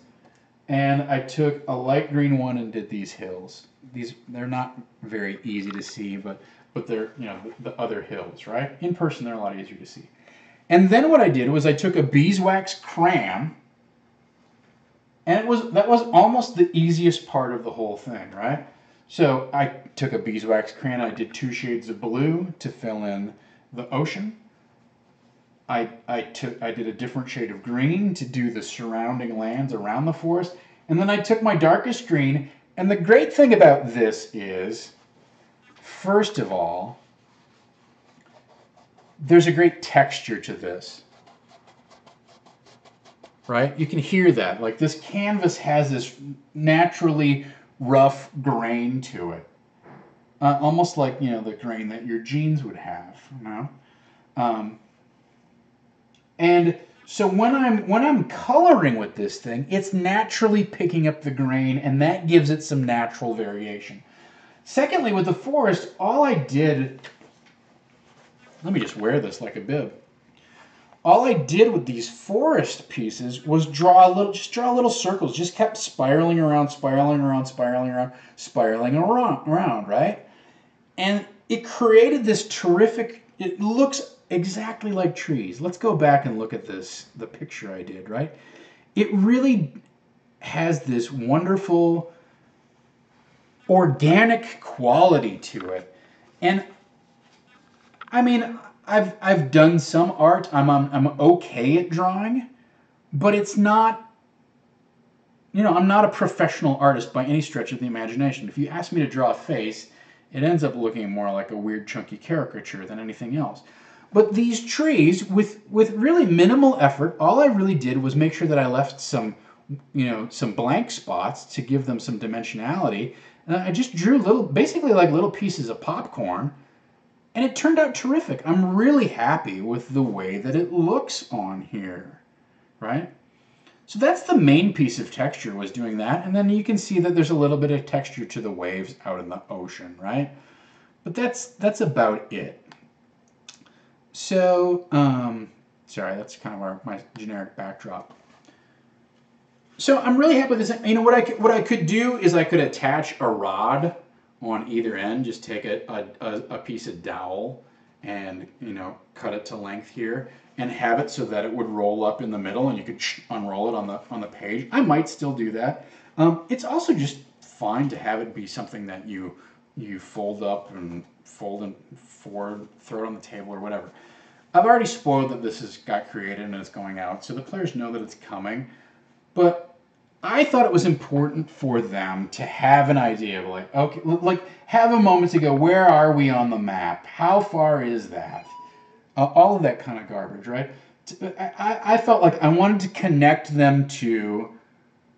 And I took a light green one and did these hills. They're not very easy to see, but they're, you know, the other hills, right? In person, they're a lot easier to see. And then what I did was I took a beeswax crayon, and that was almost the easiest part of the whole thing, right? So I took a beeswax crayon, I did 2 shades of blue to fill in the ocean. I did a different shade of green to do the surrounding lands around the forest. And then I took my darkest green. And the great thing about this is, first of all, there's a great texture to this. Right? You can hear that. Like, this canvas has this naturally rough grain to it. Almost like, you know, the grain that your jeans would have, you know? And so when I'm coloring with this thing, it's naturally picking up the grain, and that gives it some natural variation. Secondly, with the forest, all I did Let me just wear this like a bib. All I did with these forest pieces was draw little circles. Just kept spiraling around, right? And it created this terrific, it looks exactly like trees. Let's go back and look at this, the picture I did, right? It really has this wonderful organic quality to it. And I mean, I've done some art. I'm okay at drawing, but it's not, I'm not a professional artist by any stretch of the imagination. If you ask me to draw a face, it ends up looking more like a weird chunky caricature than anything else. But these trees, with really minimal effort, all I really did was make sure that I left some blank spots to give them some dimensionality. And I just drew basically like little pieces of popcorn. And it turned out terrific. I'm really happy with the way that it looks on here, right? So that's the main piece of texture, was doing that. And then you can see that there's a little bit of texture to the waves out in the ocean, right? But that's about it. So, sorry, that's kind of my generic backdrop. So I'm really happy with this. What I could do is I could attach a rod on either end. Just take a piece of dowel and cut it to length here and have it so that it would roll up in the middle and you could unroll it on the page. I might still do that. It's also just fine to have it be something that you fold up and fold and forward, throw it on the table or whatever. I've already spoiled that this got created and it's going out, so the players know that it's coming. But I thought it was important for them to have an idea of have a moment to go, where are we on the map? How far is that? All of that kind of garbage, right? I felt like I wanted to connect them to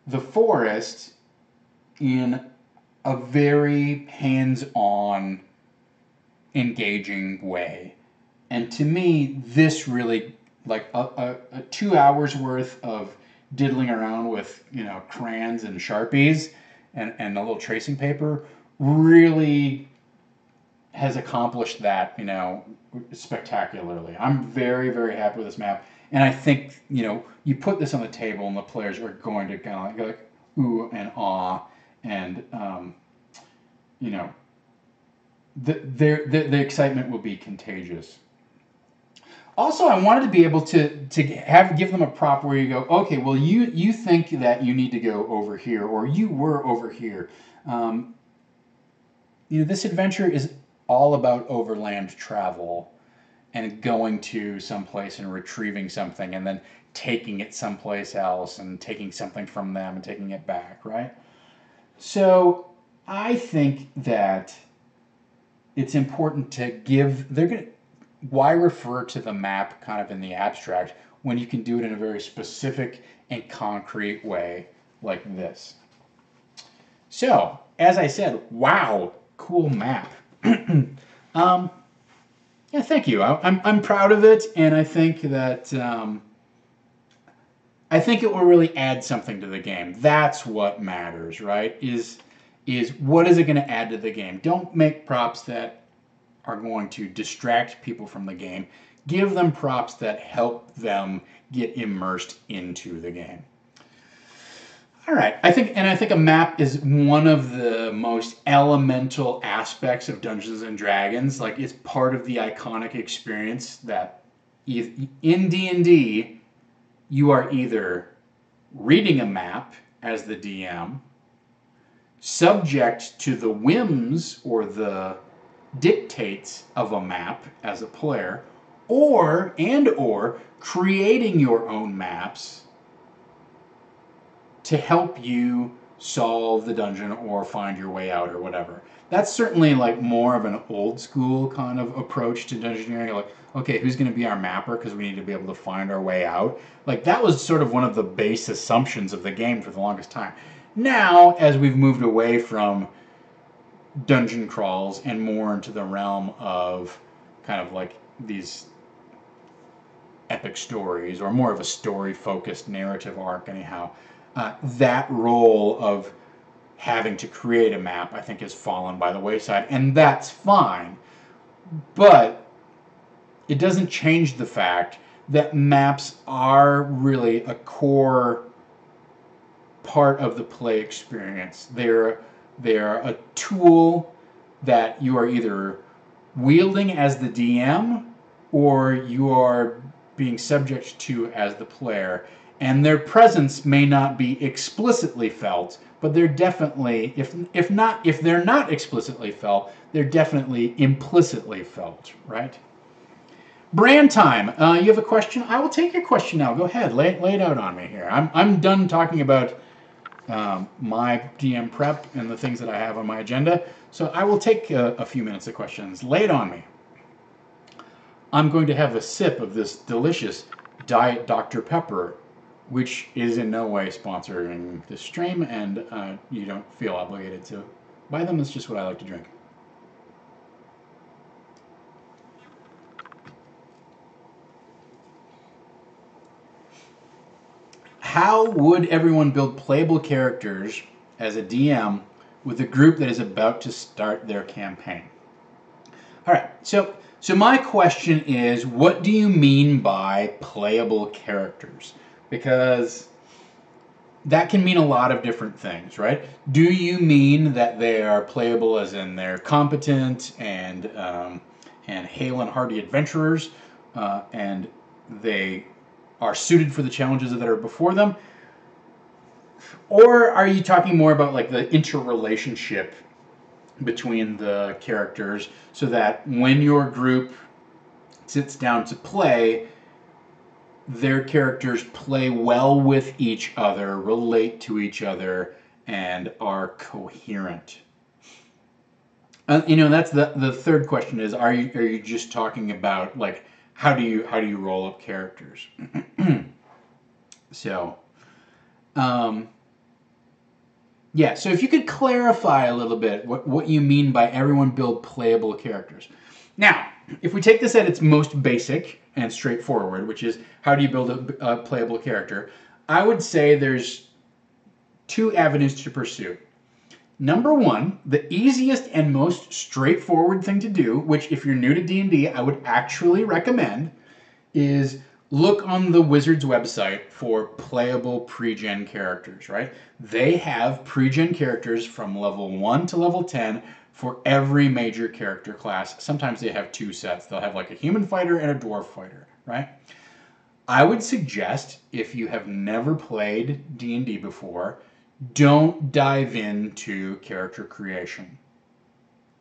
the forest in a very hands-on, engaging way. And to me, this really, like a 2 hours worth of diddling around with crayons and Sharpies and a little tracing paper really has accomplished that spectacularly. I'm very, very happy with this map, and I think you put this on the table and the players are going to kind of go like ooh and ah, and the excitement will be contagious. Also, I wanted to be able to give them a prop where you go, okay, well, you think that you need to go over here, or you were over here. This adventure is all about overland travel and going to someplace and retrieving something and then taking it someplace else and taking something from them and taking it back, right? So I think that it's important to why refer to the map kind of in the abstract when you can do it in a very specific and concrete way like this? So, as I said, wow, cool map. Yeah, thank you. I'm proud of it, and I think that I think it will really add something to the game. That's what matters, right? Is what is it going to add to the game? Don't make props that are going to distract people from the game. Give them props that help them get immersed into the game. All right, I think a map is one of the most elemental aspects of Dungeons and Dragons. Like, it's part of the iconic experience that in D&D, you are either reading a map as the DM, subject to the whims or the dictates of a map as a player, or creating your own maps to help you solve the dungeon or find your way out or whatever. That's certainly like more of an old school kind of approach to dungeoneering. Like, okay, who's going to be our mapper because we need to be able to find our way out? Like, that was sort of one of the base assumptions of the game for the longest time. Now, as we've moved away from dungeon crawls and more into the realm of kind of like these epic stories, or more of a story-focused narrative arc anyhow, that role of having to create a map, I think, has fallen by the wayside, and that's fine. But it doesn't change the fact that maps are really a core part of the play experience. They're a tool that you are either wielding as the DM or you are being subject to as the player. And their presence may not be explicitly felt, but they're definitely, if they're not explicitly felt, they're definitely implicitly felt, right? Brand time. You have a question? I will take your question now. Go ahead, lay it out on me here. I'm done talking about my DM prep and the things that I have on my agenda. So I will take a few minutes of questions. Lay it on me. I'm going to have a sip of this delicious Diet Dr. Pepper, which is in no way sponsoring this stream, and you don't feel obligated to buy them. It's just what I like to drink. How would everyone build playable characters as a DM with a group that is about to start their campaign? All right, so my question is, what do you mean by playable characters? Because that can mean a lot of different things, right? Do you mean that they are playable as in they're competent and hale and hearty adventurers, and they are suited for the challenges that are before them? Or are you talking more about like the interrelationship between the characters, so that when your group sits down to play, their characters play well with each other, relate to each other, and are coherent? That's the third question is, are you just talking about like how do you roll up characters? So yeah, so if you could clarify a little bit what you mean by everyone build playable characters. Now, if we take this at its most basic and straightforward, which is how do you build a playable character, I would say there's two avenues to pursue. Number one, the easiest and most straightforward thing to do, which if you're new to D&D, I would actually recommend, is look on the Wizards website for playable pre-gen characters, right? They have pre-gen characters from level 1 to level 10 for every major character class. Sometimes they have two sets. They'll have like a human fighter and a dwarf fighter, right? I would suggest, if you have never played D&D before, don't dive into character creation.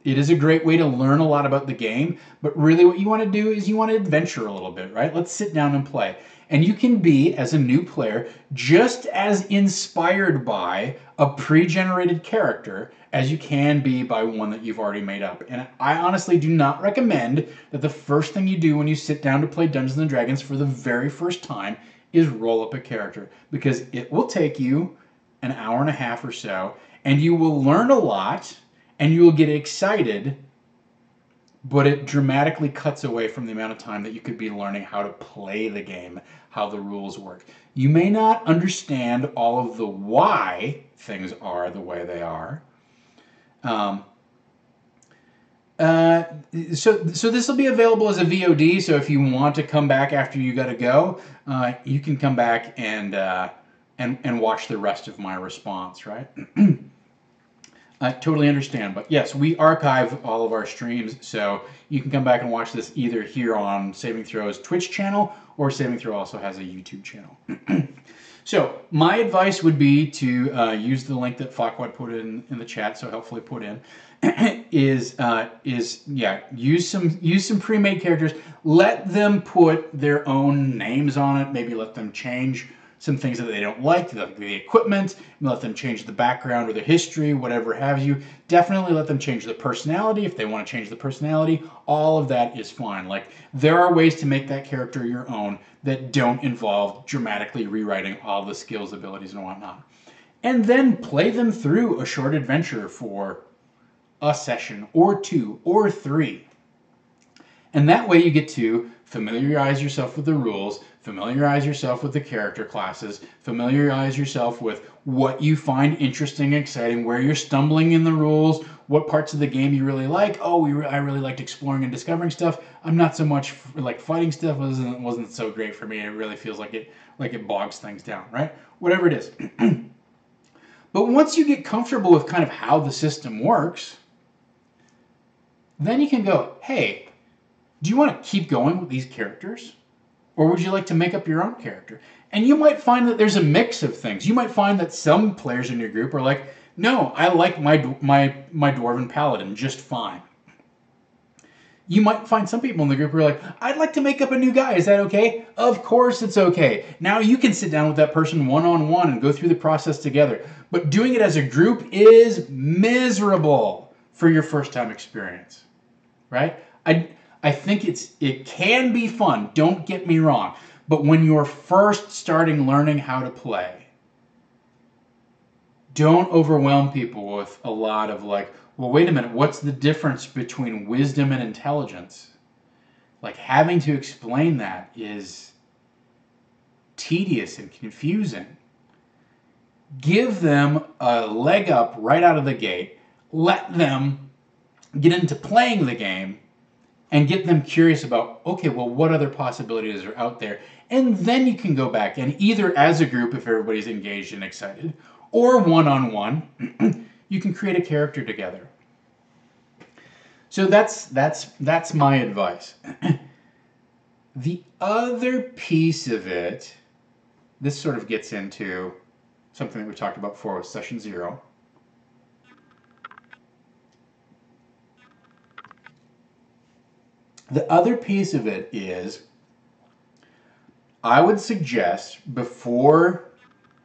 It is a great way to learn a lot about the game, but really what you want to do is you want to adventure a little bit, right? Let's sit down and play. And you can be, as a new player, just as inspired by a pre-generated character as you can be by one that you've already made up. And I honestly do not recommend that the first thing you do when you sit down to play Dungeons & Dragons for the very first time is roll up a character, because it will take you an hour and a half or so, and you will learn a lot, and you will get excited, but it dramatically cuts away from the amount of time that you could be learning how to play the game, how the rules work. You may not understand all of the why things are the way they are. So this will be available as a VOD, so if you want to come back after you got to go, you can come back and watch the rest of my response, right? I totally understand, but yes, we archive all of our streams, so you can come back and watch this either here on Saving Throw's Twitch channel, or Saving Throw also has a YouTube channel. So my advice would be to use the link that Farquaad put in the chat, so helpfully put in, use some pre-made characters. Let them put their own names on it. Maybe let them change some things that they don't like, the equipment, let them change the background or the history, whatever have you. Definitely let them change the personality if they want to change the personality. All of that is fine. Like, there are ways to make that character your own that don't involve dramatically rewriting all the skills, abilities, and whatnot. And then play them through a short adventure for a session or 2 or 3. And that way you get to familiarize yourself with the rules, familiarize yourself with the character classes, familiarize yourself with what you find interesting, exciting, where you're stumbling in the rules, what parts of the game you really like. Oh, I really liked exploring and discovering stuff. I'm not so much like fighting stuff wasn't so great for me. It really feels like it bogs things down, right? Whatever it is. But once you get comfortable with kind of how the system works, then you can go, hey, do you want to keep going with these characters? Or would you like to make up your own character? And you might find that there's a mix of things. You might find that some players in your group are like, no, I like my Dwarven Paladin just fine. You might find some people in the group who are like, I'd like to make up a new guy. Is that okay? Of course it's okay. Now you can sit down with that person one-on-one and go through the process together. But doing it as a group is miserable for your first-time experience, right? I think it can be fun. Don't get me wrong. But when you're first starting learning how to play, don't overwhelm people with a lot of like, well, wait a minute, what's the difference between wisdom and intelligence? Like, having to explain that is tedious and confusing. Give them a leg up right out of the gate. Let them get into playing the game and get them curious about, okay, well, what other possibilities are out there? And then you can go back and either as a group, if everybody's engaged and excited, or one-on-one, you can create a character together. So that's my advice. The other piece of it, this sort of gets into something that we talked about before with session 0. The other piece of it is, I would suggest before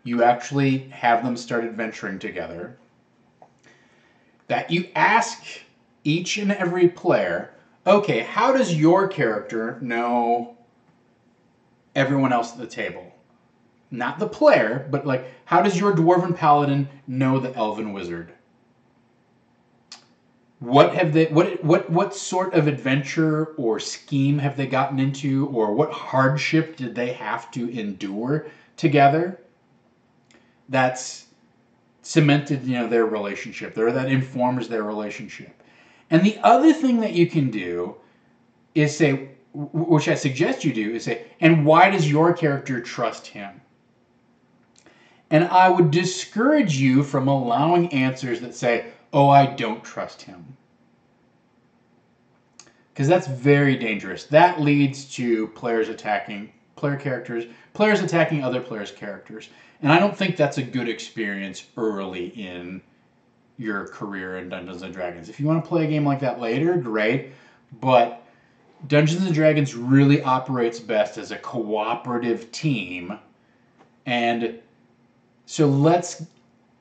you actually have them start adventuring together, that you ask each and every player, okay, how does your character know everyone else at the table? Not the player, but like, how does your Dwarven Paladin know the Elven Wizard? What sort of adventure or scheme have they gotten into, or what hardship did they have to endure together that's cemented, their relationship, or that informs their relationship? And the other thing that you can do is say, which I suggest you do, is say, and why does your character trust him? And I would discourage you from allowing answers that say, oh, I don't trust him. Because that's very dangerous. That leads to players attacking other players' characters. And I don't think that's a good experience early in your career in Dungeons & Dragons. If you want to play a game like that later, great. But Dungeons & Dragons really operates best as a cooperative team. And so let's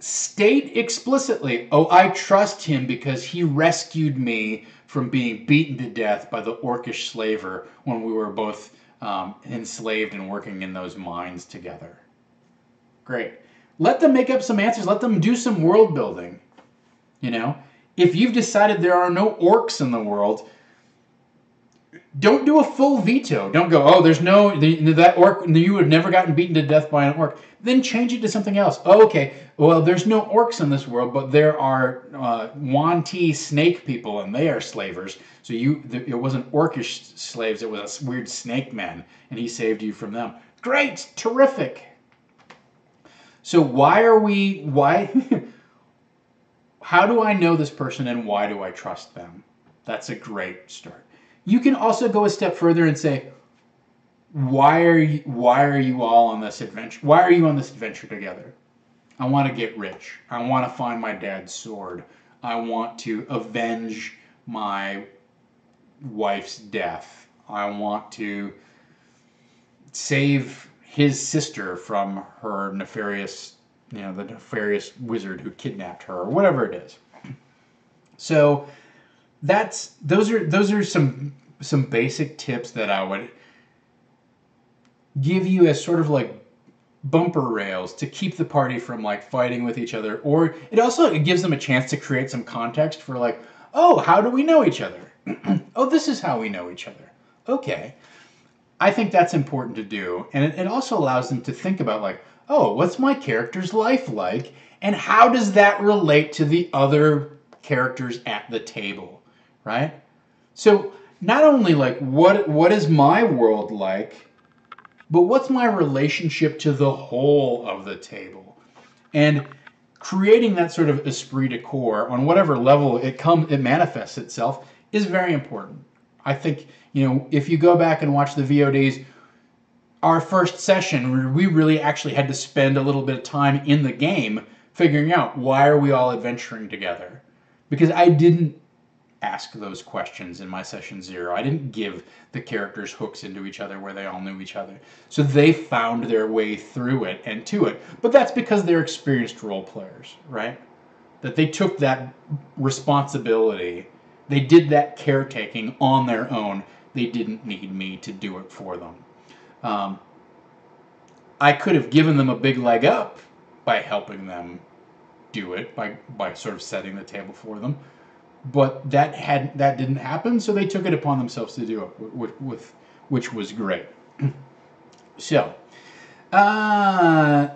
state explicitly, oh, I trust him because he rescued me from being beaten to death by the orcish slaver when we were both enslaved and working in those mines together. Great. Let them make up some answers. Let them do some world building. If you've decided there are no orcs in the world, don't do a full veto. Don't go, oh, there's that orc, you have never gotten beaten to death by an orc. Then change it to something else. Oh, okay, well, there's no orcs in this world, but there are Yuan-Ti snake people, and they are slavers. So it wasn't orcish slaves, it was a weird snake man, and he saved you from them. Great, terrific. So how do I know this person, and why do I trust them? That's a great start. You can also go a step further and say, why are you all on this adventure? Why are you on this adventure together? I want to get rich. I want to find my dad's sword. I want to avenge my wife's death. I want to save his sister from her nefarious, the nefarious wizard who kidnapped her, or whatever it is. So those are some basic tips that I would give you as sort of like bumper rails to keep the party from like fighting with each other. Or it gives them a chance to create some context for like, oh, how do we know each other? Oh, this is how we know each other. Okay. I think that's important to do. And it also allows them to think about like, oh, what's my character's life like? And how does that relate to the other characters at the table, right? So not only like what is my world like, but what's my relationship to the whole of the table? And creating that sort of esprit de corps on whatever level it manifests itself is very important. I think, if you go back and watch the VODs, our first session, we really actually had to spend a little bit of time in the game figuring out why are we all adventuring together. Because I didn't ask those questions in my session 0. I didn't give the characters hooks into each other where they all knew each other. So they found their way through it and to it. But that's because they're experienced role players, right? That they took that responsibility. They did that caretaking on their own. They didn't need me to do it for them. I could have given them a big leg up by helping them do it, by sort of setting the table for them. But that didn't happen, so they took it upon themselves to do it, which was great. So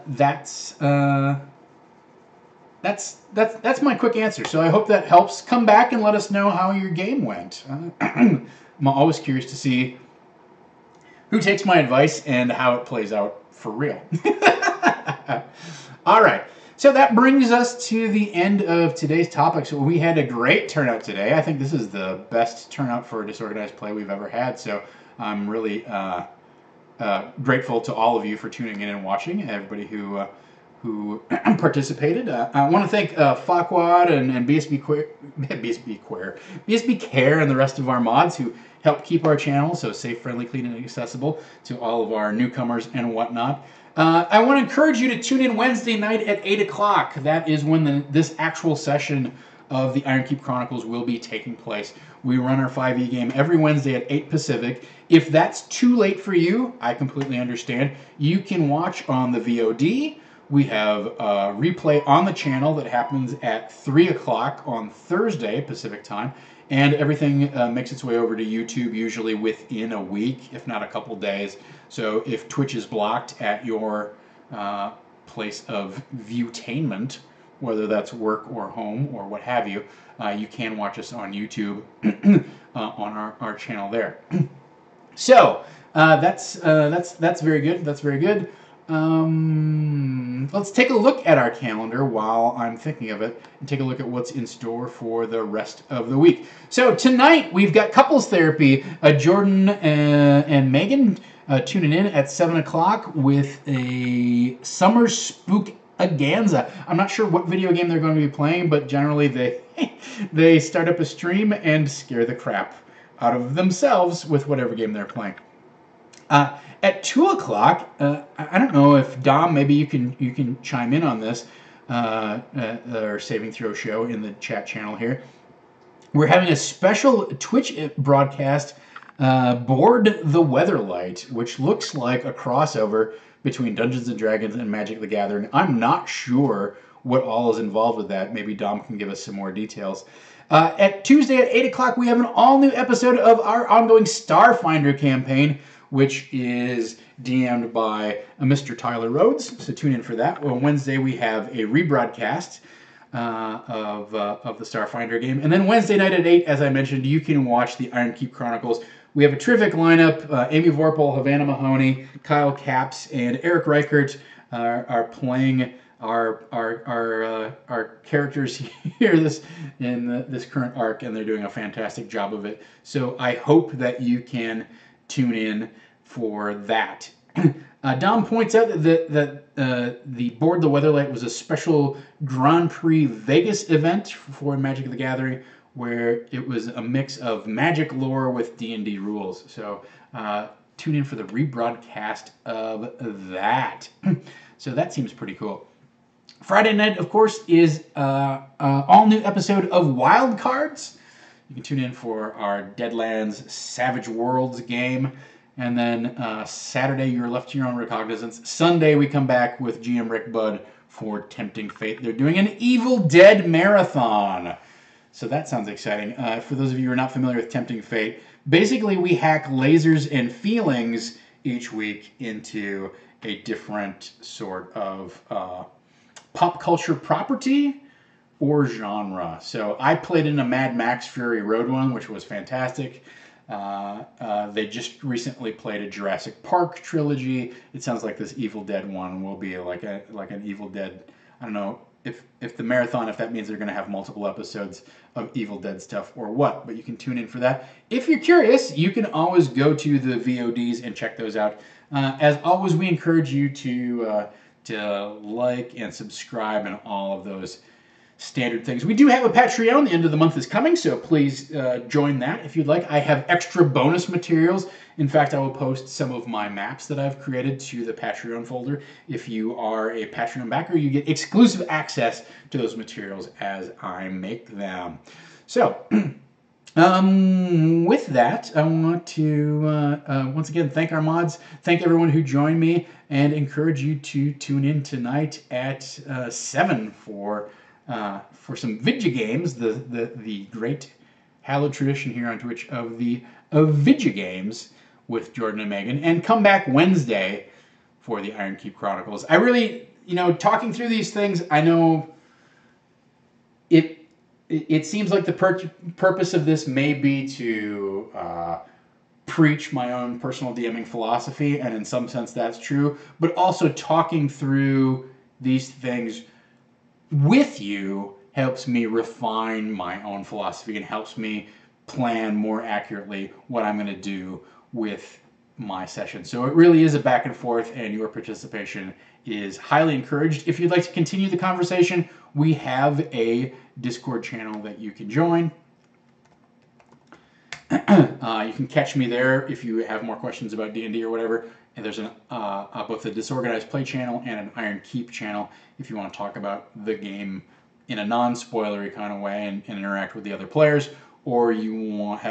that's my quick answer. So I hope that helps. Come back and let us know how your game went. I'm always curious to see who takes my advice and how it plays out for real. All right. So that brings us to the end of today's topic. So we had a great turnout today. I think this is the best turnout for a disorganized play we've ever had. So I'm really grateful to all of you for tuning in and watching. Everybody who participated. I want to thank Farquaad and BSB Care and the rest of our mods who help keep our channel so safe, friendly, clean, and accessible to all of our newcomers and whatnot. I want to encourage you to tune in Wednesday night at 8 o'clock. That is when this actual session of the Ironkeep Chronicles will be taking place. We run our 5e game every Wednesday at 8 Pacific. If that's too late for you, I completely understand. You can watch on the VOD. We have a replay on the channel that happens at 3 o'clock on Thursday Pacific time. And everything makes its way over to YouTube usually within a week, if not a couple days. So if Twitch is blocked at your place of viewtainment, whether that's work or home or what have you, you can watch us on YouTube on our channel there. So that's very good. That's very good. Let's take a look at our calendar while I'm thinking of it and take a look at what's in store for the rest of the week. So tonight we've got couples therapy. Jordan and Megan tuning in at 7 o'clock with a summer spookaganza. I'm not sure what video game they're going to be playing, but generally they start up a stream and scare the crap out of themselves with whatever game they're playing. At 2 o'clock, I don't know if Dom, maybe you can chime in on this, our Saving Throw show in the chat channel here. We're having a special Twitch broadcast, Board the Weatherlight, which looks like a crossover between Dungeons & Dragons and Magic the Gathering. I'm not sure what all is involved with that. Maybe Dom can give us some more details. At Tuesday at 8 o'clock, we have an all-new episode of our ongoing Starfinder campaign, which is DM'd by Mr. Tyler Rhodes, so tune in for that. On Wednesday, we have a rebroadcast of the Starfinder game. And then Wednesday night at 8, as I mentioned, you can watch the Ironkeep Chronicles. We have a terrific lineup. Amy Vorpal, Havana Mahoney, Kyle Capps, and Eric Reichert are playing our characters here in this current arc, and they're doing a fantastic job of it. So I hope that you can tune in for that. Dom points out that the Board the Weatherlight was a special Grand Prix Vegas event for Magic the Gathering, where it was a mix of Magic lore with D&D rules. So tune in for the rebroadcast of that. So that seems pretty cool. Friday night, of course, is all new episode of Wild Cards. You can tune in for our Deadlands Savage Worlds game. And then Saturday, you're left to your own recognizance. Sunday, we come back with GM Rick Budd for Tempting Fate. They're doing an Evil Dead marathon. So that sounds exciting. For those of you who are not familiar with Tempting Fate, basically we hack lasers and feelings each week into a different sort of pop culture property or genre. So I played in a Mad Max Fury Road one, which was fantastic. They just recently played a Jurassic Park trilogy. It sounds like this Evil Dead one will be like an Evil Dead. I don't know if the marathon, if that means they're going to have multiple episodes of Evil Dead stuff or what, but you can tune in for that. If you're curious, you can always go to the VODs and check those out. As always, we encourage you to like and subscribe and all of those standard things. We do have a Patreon. The end of the month is coming, so please join that if you'd like. I have extra bonus materials. In fact, I will post some of my maps that I've created to the Patreon folder. If you are a Patreon backer, you get exclusive access to those materials as I make them. So, with that, I want to once again thank our mods, thank everyone who joined me, and encourage you to tune in tonight at 7 for some video games, the great hallowed tradition here on Twitch of video games with Jordan and Megan, and come back Wednesday for the Iron Keep Chronicles. I really, talking through these things, I know it seems like the purpose of this may be to preach my own personal DMing philosophy, and in some sense that's true, but also talking through these things with you helps me refine my own philosophy and helps me plan more accurately what I'm going to do with my session. So it really is a back and forth, and your participation is highly encouraged. If you'd like to continue the conversation, we have a Discord channel that you can join. You can catch me there if you have more questions about D&D or whatever. And there's both a Disorganized Play channel and an Iron Keep channel if you want to talk about the game in a non-spoilery kind of way and interact with the other players, or you want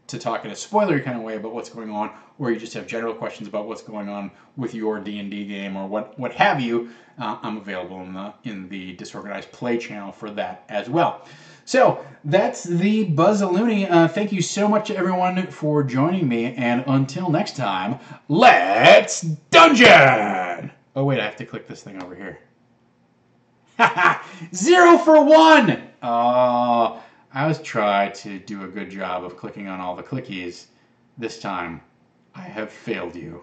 to talk in a spoilery kind of way about what's going on, or you just have general questions about what's going on with your D&D game or what have you. I'm available in the Disorganized Play channel for that as well. So that's the Buzzaloony. Thank you so much to everyone for joining me, and until next time, let's dungeon! Oh wait, I have to click this thing over here. 0 for 1! Oh, I was trying to do a good job of clicking on all the clickies. This time, I have failed you.